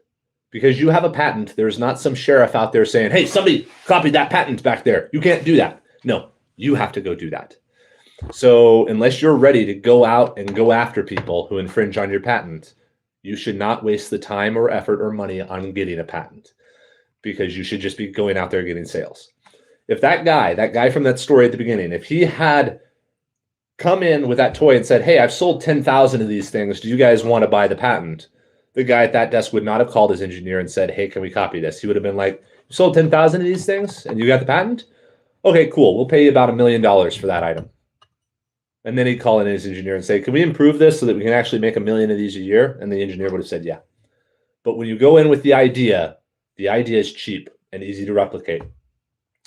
Because you have a patent, there's not some sheriff out there saying, hey, somebody copied that patent back there. You can't do that. No, you have to go do that. So unless you're ready to go out and go after people who infringe on your patent, you should not waste the time or effort or money on getting a patent, because you should just be going out there getting sales. If that guy from that story at the beginning, if he had come in with that toy and said, hey, I've sold 10,000 of these things. Do you guys want to buy the patent? The guy at that desk would not have called his engineer and said, hey, can we copy this? He would have been like, you sold 10,000 of these things and you got the patent? Okay, cool. We'll pay you about $1 million for that item. And then he'd call in his engineer and say, can we improve this so that we can actually make 1 million of these a year? And the engineer would have said, yeah. But when you go in with the idea is cheap and easy to replicate.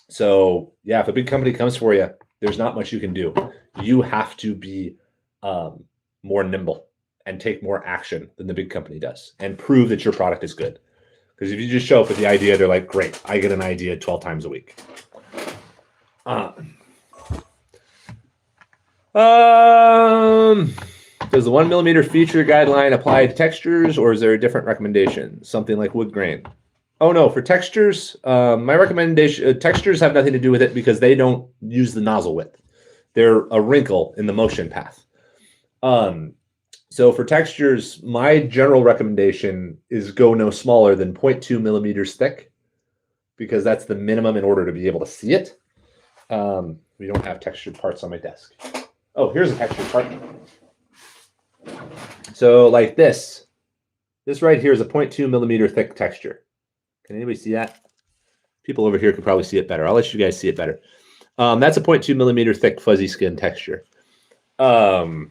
So yeah, if a big company comes for you, there's not much you can do. You have to be more nimble and take more action than the big company does and prove that your product is good. Because if you just show up with the idea, they're like, great, I get an idea 12 times a week. Does the 1 millimeter feature guideline apply to textures, or is there a different recommendation? Something like wood grain? Oh no, for textures, my recommendation, textures have nothing to do with it because they don't use the nozzle width. They're a wrinkle in the motion path. So for textures, my general recommendation is go no smaller than 0.2 millimeters thick, because that's the minimum in order to be able to see it. We don't have textured parts on my desk. Oh, here's a textured part. So like this right here is a 0.2 millimeter thick texture. Can anybody see that? People over here could probably see it better. I'll let you guys see it better. That's a 0.2 millimeter thick fuzzy skin texture. Does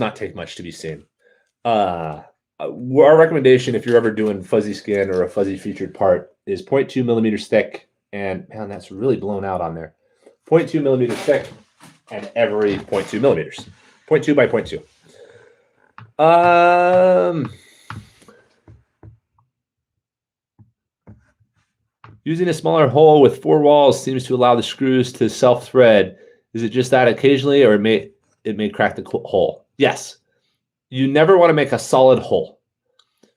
not take much to be seen. Our recommendation, if you're ever doing fuzzy skin or a fuzzy featured part, is 0.2 millimeters thick. And man, that's really blown out on there. 0.2 millimeters thick and every 0.2 millimeters. 0.2 by 0.2. Using a smaller hole with 4 walls seems to allow the screws to self-thread. Is it just that occasionally, or it may crack the hole? Yes. You never want to make a solid hole.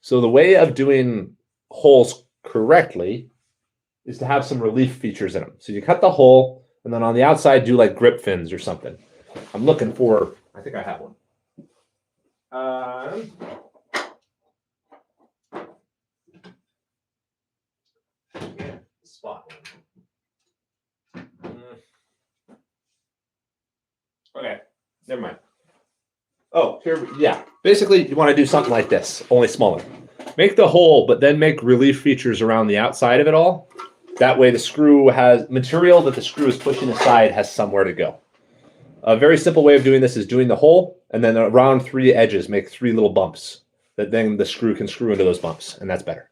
So the way of doing holes correctly is to have some relief features in them. So you cut the hole, and then on the outside do like grip fins or something. I'm looking for, I think I have one. Spot. Okay, never mind. Oh, here, yeah. Basically, you want to do something like this, only smaller. Make the hole, but then make relief features around the outside of it all. That way the screw has material that the screw is pushing aside has somewhere to go. A very simple way of doing this is doing the hole, and then around 3 edges, make 3 little bumps that then the screw can screw into those bumps, and that's better.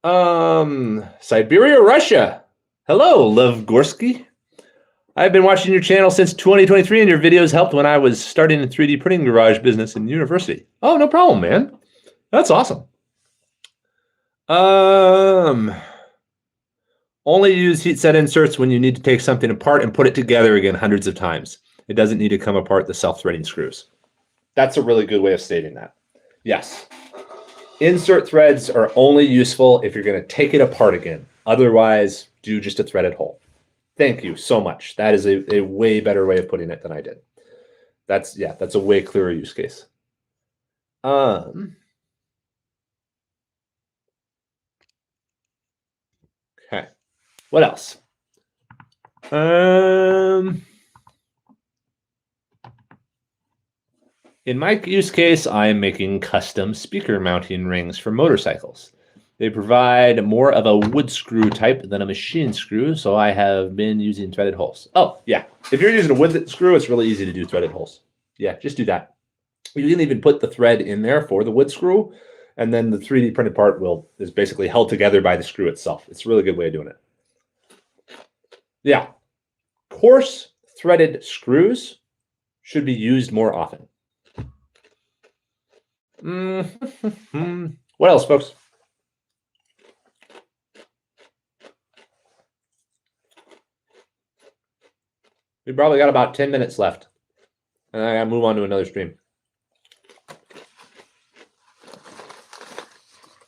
Siberia, Russia. Hello, Lev Gorsky. I've been watching your channel since 2023, and your videos helped when I was starting a 3D printing garage business in university. Oh, no problem, man. That's awesome. Only use heat set inserts when you need to take something apart and put it together again hundreds of times. It doesn't need to come apart the self-threading screws. That's a really good way of stating that. Yes. Insert threads are only useful if you're going to take it apart again. Otherwise, do just a threaded hole. Thank you so much. That is a way better way of putting it than I did. That's a way clearer use case. Okay. What else? In my use case, I am making custom speaker mounting rings for motorcycles. They provide more of a wood screw type than a machine screw, so I have been using threaded holes. Oh, yeah. If you're using a wood screw, it's really easy to do threaded holes. Yeah, just do that. You can even put the thread in there for the wood screw, and then the 3D printed part is basically held together by the screw itself. It's a really good way of doing it. Yeah. Coarse threaded screws should be used more often. What else, folks? We probably got about 10 minutes left, and I gotta move on to another stream.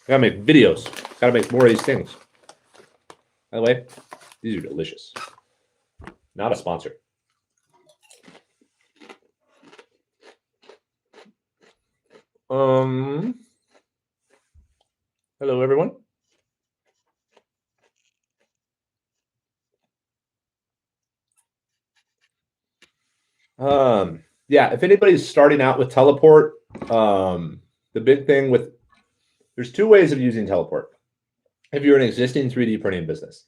Gotta make videos. Gotta make more of these things. By the way, these are delicious. Not a sponsor. Hello, everyone. Yeah, if anybody's starting out with teleport, the big thing there's two ways of using teleport. If you're an existing 3D printing business,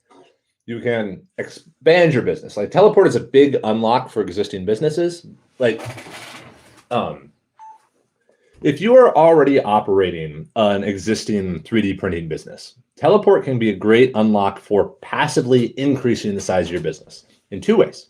you can expand your business. Like teleport is a big unlock for existing businesses. Like, if you are already operating an existing 3D printing business, teleport can be a great unlock for passively increasing the size of your business in two ways.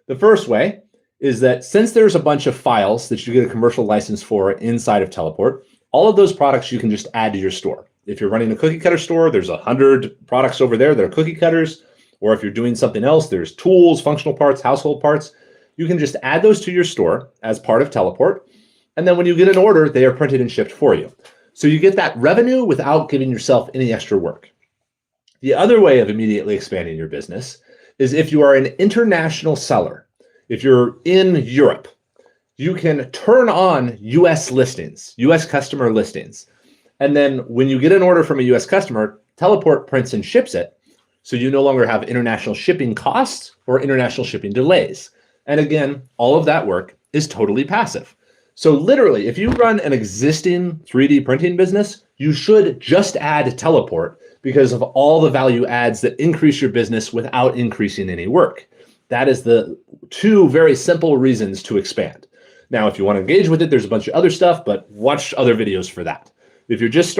The first way is that since there's a bunch of files that you get a commercial license for inside of teleport, all of those products you can just add to your store. If you're running a cookie cutter store, there's 100 products over there that are cookie cutters. Or if you're doing something else, there's tools, functional parts, household parts. You can just add those to your store as part of teleport. And then when you get an order, they are printed and shipped for you. So you get that revenue without giving yourself any extra work. The other way of immediately expanding your business is if you are an international seller. If you're in Europe, you can turn on US listings, US customer listings. And then when you get an order from a US customer, teleport prints and ships it. So you no longer have international shipping costs or international shipping delays. And again, all of that work is totally passive. So literally, if you run an existing 3D printing business, you should just add teleport because of all the value adds that increase your business without increasing any work. That is the two very simple reasons to expand. Now, if you want to engage with it, there's a bunch of other stuff, but watch other videos for that. If you're just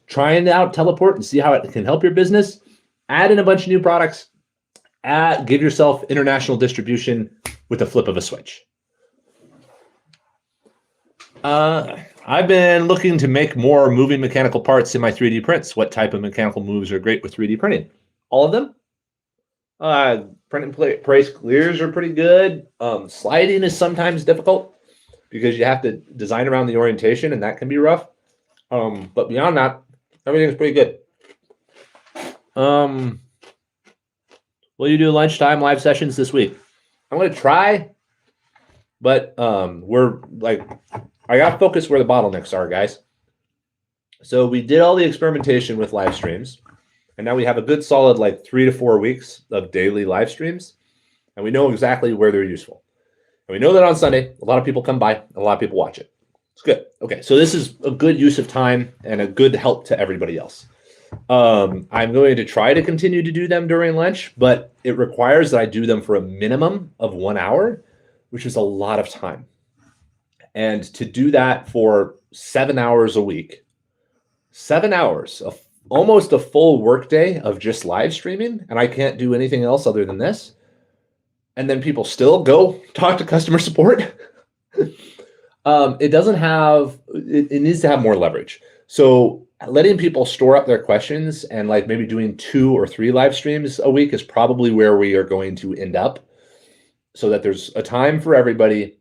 trying out teleport and see how it can help your business, add in a bunch of new products, give yourself international distribution with a flip of a switch. I've been looking to make more moving mechanical parts in my 3D prints. What type of mechanical moves are great with 3D printing? All of them. Print and price clears are pretty good. Sliding is sometimes difficult because you have to design around the orientation, and that can be rough. But beyond that, everything's pretty good. Will you do lunchtime live sessions this week? I'm going to try, but I got to focus where the bottlenecks are, guys. So we did all the experimentation with live streams, and now we have a good solid 3 to 4 weeks of daily live streams, and we know exactly where they're useful. And we know that on Sunday, a lot of people come by, a lot of people watch it. It's good. Okay, so this is a good use of time and a good help to everybody else. I'm going to try to continue to do them during lunch, but it requires that I do them for a minimum of 1 hour, which is a lot of time. And to do that for 7 hours a week, 7 hours, almost a full workday of just live streaming, and I can't do anything else other than this. And then people still go talk to customer support. It needs to have more leverage. So letting people store up their questions and maybe doing 2 or 3 live streams a week is probably where we are going to end up, so that there's a time for everybody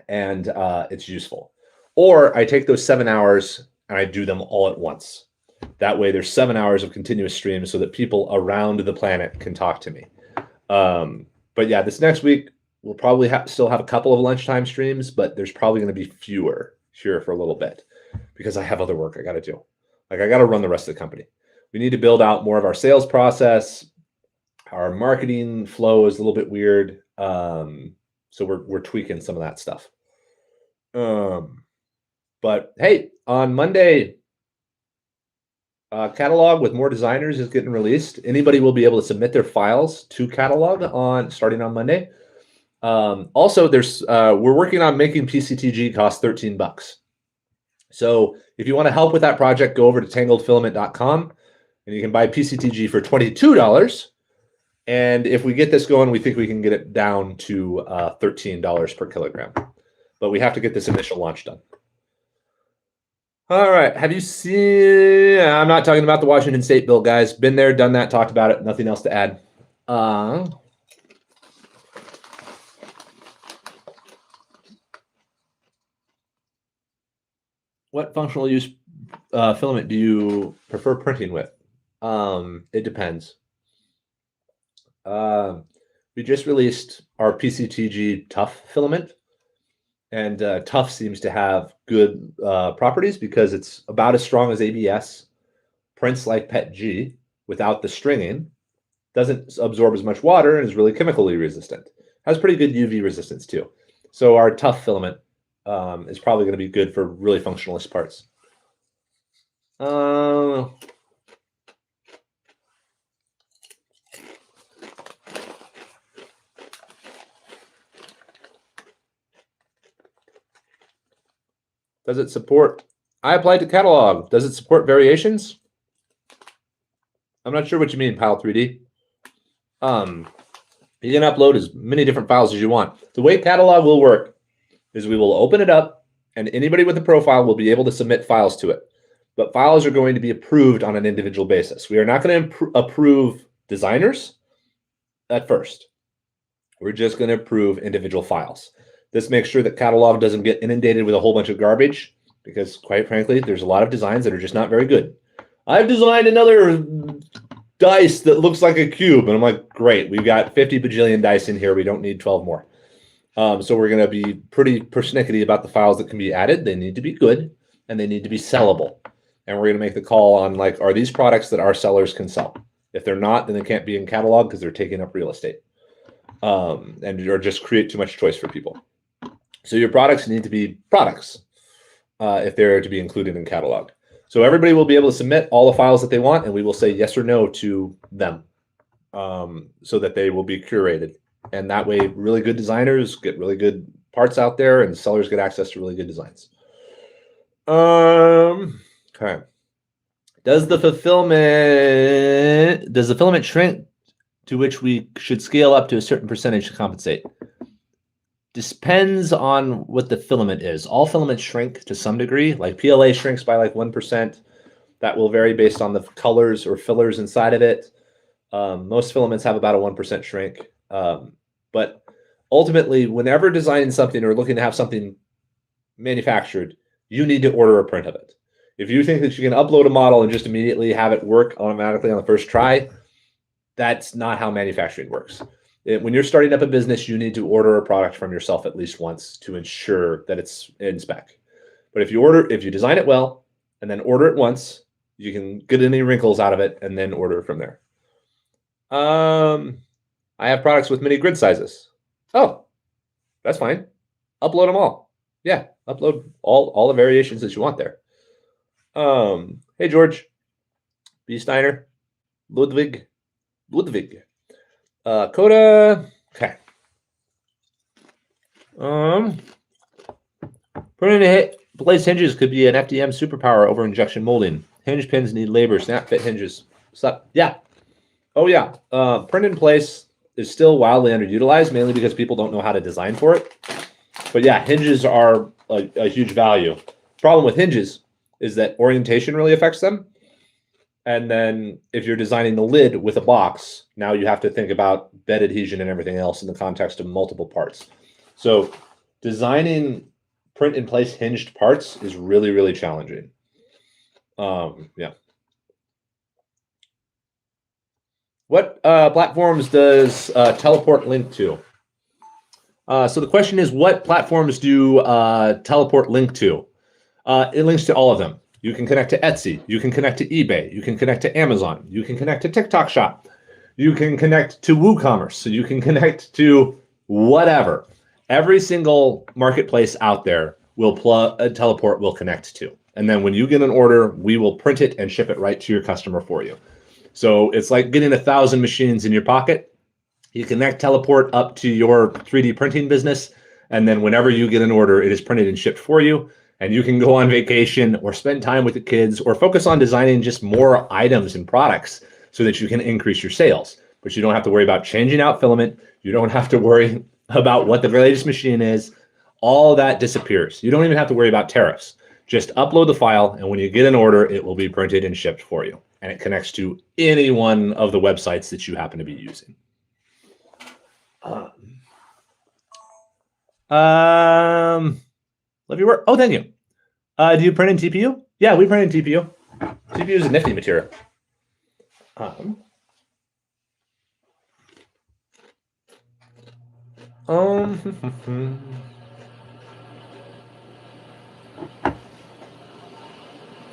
and it's useful. Or I take those 7 hours and I do them all at once. That way there's 7 hours of continuous streams so that people around the planet can talk to me. But yeah, this next week, we'll probably still have a couple of lunchtime streams, but there's probably going to be fewer here for a little bit because I have other work I got to do. Like I got to run the rest of the company. We need to build out more of our sales process. Our marketing flow is a little bit weird. So we're tweaking some of that stuff. But hey, on Monday, catalog with more designers is getting released. Anybody will be able to submit their files to catalog starting on Monday. Also, we're working on making PCTG cost $13. So if you want to help with that project, go over to tangledfilament.com and you can buy PCTG for $22. And if we get this going, we think we can get it down to $13 per kilogram. But we have to get this initial launch done. All right. Have you seen? I'm not talking about the Washington State bill, guys. Been there, done that, talked about it. Nothing else to add. What functional use filament do you prefer printing with? It depends. We just released our PCTG Tough filament. And Tough seems to have good properties because it's about as strong as ABS, prints like PETG without the stringing, doesn't absorb as much water, and is really chemically resistant. Has pretty good UV resistance too. So our Tough filament is probably going to be good for really functionalist parts. Does it support? I applied to catalog. Does it support variations? I'm not sure what you mean, Pile 3D. You can upload as many different files as you want. The way catalog will work is we will open it up and anybody with a profile will be able to submit files to it. But files are going to be approved on an individual basis. We are not going to approve designers at first. We're just going to approve individual files. This makes sure that catalog doesn't get inundated with a whole bunch of garbage because, quite frankly, there's a lot of designs that are just not very good. I've designed another dice that looks like a cube. And I'm like, great, we've got 50 bajillion dice in here. We don't need 12 more. So we're going to be pretty persnickety about the files that can be added. They need to be good and they need to be sellable. And we're going to make the call on, like, are these products that our sellers can sell? If they're not, then they can't be in catalog because they're taking up real estate. Or just create too much choice for people. So your products need to be products if they're to be included in catalog. So everybody will be able to submit all the files that they want, and we will say yes or no to them so that they will be curated. And that way, really good designers get really good parts out there, and sellers get access to really good designs. Okay. Does the filament shrink to which we should scale up to a certain percentage to compensate? Depends on what the filament is. All filaments shrink to some degree. Like PLA shrinks by like 1%. That will vary based on the colors or fillers inside of it. Most filaments have about a 1% shrink. But ultimately, whenever designing something or looking to have something manufactured, you need to order a print of it. If you think that you can upload a model and just immediately have it work automatically on the first try, that's not how manufacturing works. When you're starting up a business, you need to order a product from yourself at least once to ensure that it's in spec. But if you design it well and then order it once, you can get any wrinkles out of it and then order from there. I have products with many grid sizes. Oh, that's fine. Upload them all. Yeah, upload all the variations that you want there. Hey, George. B. Steiner. Ludwig. Coda. Okay. Printing to place hinges could be an FDM superpower over injection molding. Hinge pins need labor. Snap fit hinges. Yeah. Oh yeah. Print in place is still wildly underutilized, mainly because people don't know how to design for it. But yeah, hinges are a huge value. Problem with hinges is that orientation really affects them. And then if you're designing the lid with a box, now you have to think about bed adhesion and everything else in the context of multiple parts. So designing print and place hinged parts is really, really challenging. Yeah. What platforms does Teleport link to? So the question is, what platforms do Teleport link to? It links to all of them. You can connect to Etsy. You can connect to eBay. You can connect to Amazon. You can connect to TikTok Shop. You can connect to WooCommerce. So you can connect to whatever. Every single marketplace out there will Teleport will connect to. And then when you get an order, we will print it and ship it right to your customer for you. So it's like getting 1,000 machines in your pocket. You connect Teleport up to your 3D printing business, and then whenever you get an order, it is printed and shipped for you. And you can go on vacation or spend time with the kids or focus on designing just more items and products so that you can increase your sales. But you don't have to worry about changing out filament. You don't have to worry about what the latest machine is. All that disappears. You don't even have to worry about tariffs. Just upload the file, and when you get an order, it will be printed and shipped for you. And it connects to any one of the websites that you happen to be using. Love your work. Oh, thank you. Do you print in TPU? Yeah, we print in TPU. TPU is a nifty material.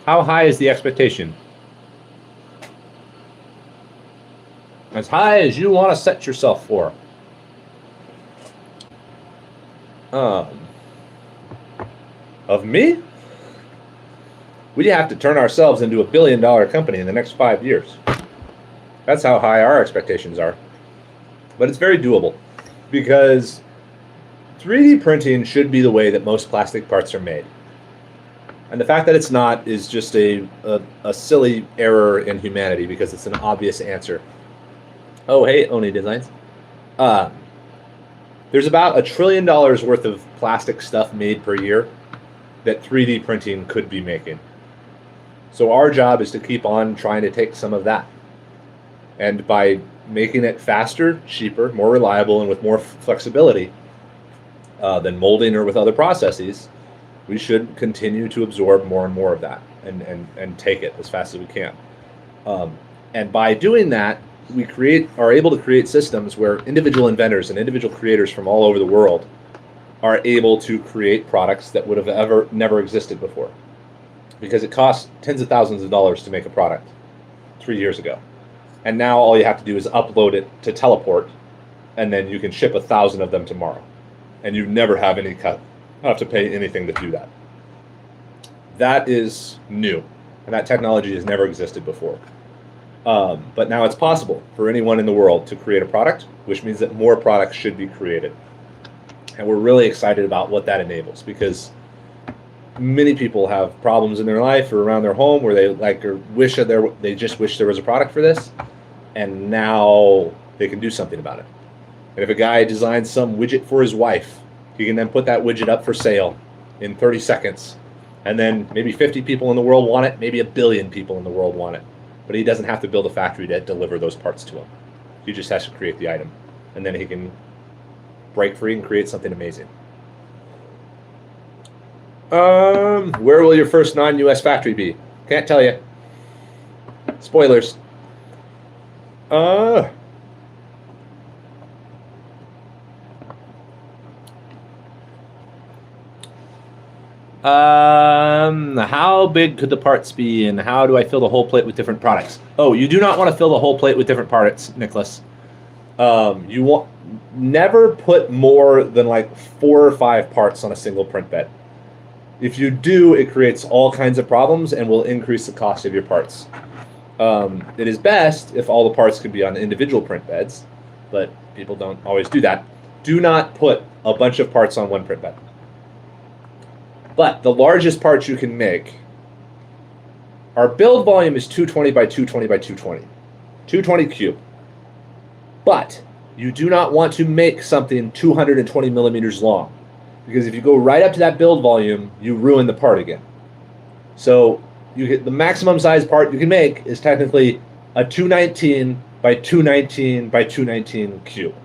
How high is the expectation? As high as you want to set yourself for. Of me? We have to turn ourselves into $1 billion company in the next 5 years. That's how high our expectations are. But it's very doable because 3D printing should be the way that most plastic parts are made. And the fact that it's not is just a silly error in humanity because it's an obvious answer. Oh, hey, Oni Designs. There's about $1 trillion worth of plastic stuff made per year that 3D printing could be making. So our job is to keep on trying to take some of that. And by making it faster, cheaper, more reliable, and with more flexibility than molding or with other processes, we should continue to absorb more and more of that and take it as fast as we can. And by doing that, we are able to create systems where individual inventors and individual creators from all over the world are able to create products that would have never existed before. Because it cost tens of thousands of dollars to make a product 3 years ago. And now all you have to do is upload it to Teleport, and then you can ship 1,000 of them tomorrow. And you never have any cut. You don't have to pay anything to do that. That is new, and that technology has never existed before. But now it's possible for anyone in the world to create a product, which means that more products should be created. And we're really excited about what that enables, because many people have problems in their life or around their home where they just wish there was a product for this, and now they can do something about it. And if a guy designs some widget for his wife, he can then put that widget up for sale in 30 seconds. And then maybe 50 people in the world want it, maybe 1 billion people in the world want it. But he doesn't have to build a factory to deliver those parts to him. He just has to create the item. And then he can break free and create something amazing. Where will your first non-US factory be? Can't tell you. Spoilers. How big could the parts be, and how do I fill the whole plate with different products? Oh, you do not want to fill the whole plate with different parts, Nicholas. You want never put more than like 4 or 5 parts on a single print bed. If you do, it creates all kinds of problems and will increase the cost of your parts. It is best if all the parts could be on individual print beds, but people don't always do that. Do not put a bunch of parts on one print bed. But the largest parts you can make, our build volume is 220 by 220 by 220, 220 cube. But you do not want to make something 220 millimeters long, because if you go right up to that build volume, you ruin the part again. So you get the maximum size part you can make is technically a 219 by 219 by 219 cube.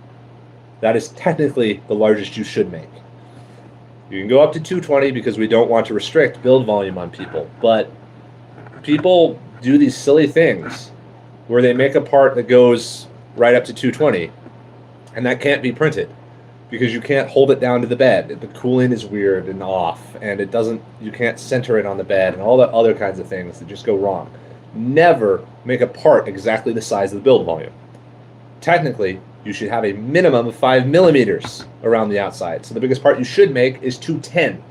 That is technically the largest you should make. You can go up to 220 because we don't want to restrict build volume on people, but people do these silly things where they make a part that goes right up to 220, and that can't be printed because you can't hold it down to the bed. The cooling is weird and off, and it doesn't. You can't center it on the bed, and all the other kinds of things that just go wrong. Never make a part exactly the size of the build volume. Technically, you should have a minimum of 5 millimeters around the outside. So the biggest part you should make is 210.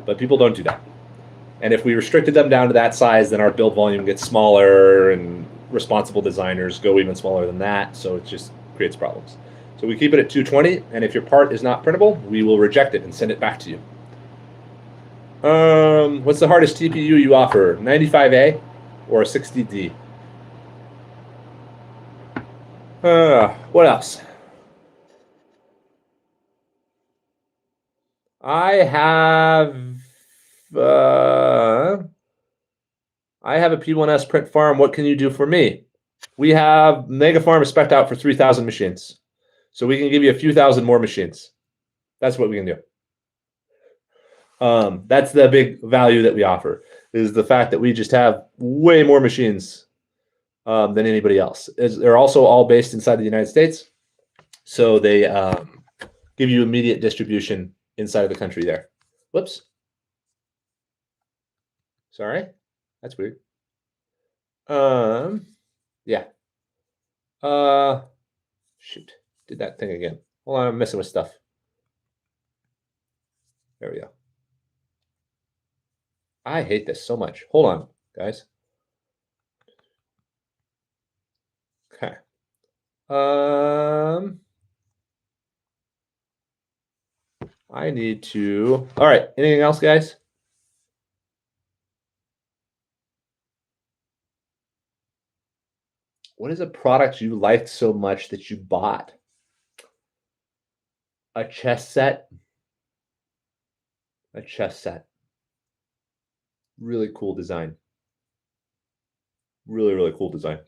But people don't do that. And if we restricted them down to that size, then our build volume gets smaller, and responsible designers go even smaller than that. So it just creates problems. So we keep it at 220, and if your part is not printable, we will reject it and send it back to you. What's the hardest TPU you offer? 95A or a 60D? What else? I have a P1S print farm. What can you do for me? We have Mega Farm is spec'd out for 3,000 machines. So we can give you a few thousand more machines. That's what we can do. That's the big value that we offer, is the fact that we just have way more machines than anybody else. They're also all based inside the United States. So they give you immediate distribution inside of the country there. Whoops. Sorry. That's weird. Yeah. Shoot. Did that thing again. Hold on, I'm messing with stuff. There we go. I hate this so much. Hold on, guys. Okay. I need to. All right. Anything else, guys? What is a product you liked so much that you bought? A chess set. A chess set. Really cool design. Really, really cool design.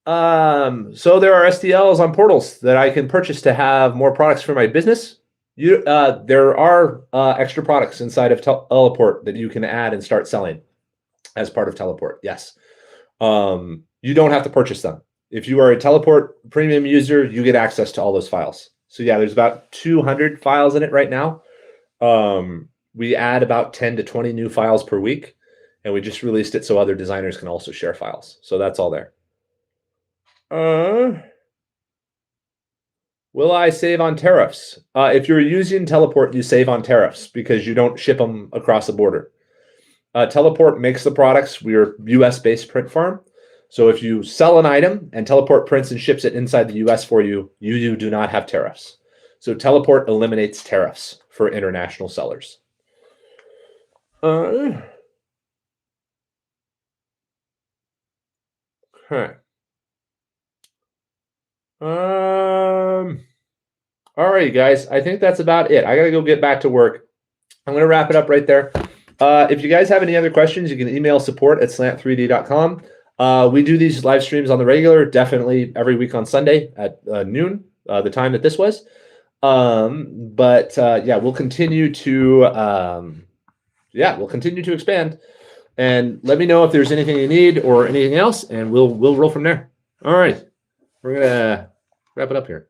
So there are STLs on portals that I can purchase to have more products for my business. There are extra products inside of Teleport that you can add and start selling as part of Teleport. Yes. You don't have to purchase them. If you are a Teleport premium user, you get access to all those files. So yeah, there's about 200 files in it right now. We add about 10 to 20 new files per week, and we just released it so other designers can also share files. So that's all there. Will I save on tariffs? If you're using Teleport, you save on tariffs because you don't ship them across the border. Teleport makes the products. We're US-based print farm. So if you sell an item and Teleport prints and ships it inside the US for you, you do not have tariffs. So Teleport eliminates tariffs for international sellers. Okay. All right, guys. I think that's about it. I got to go get back to work. I'm going to wrap it up right there. If you guys have any other questions, you can email support@slant3d.com. We do these live streams on the regular, definitely every week on Sunday at noon, the time that this was. Yeah, we'll continue to expand. And let me know if there's anything you need or anything else, and we'll roll from there. All right, we're gonna wrap it up here.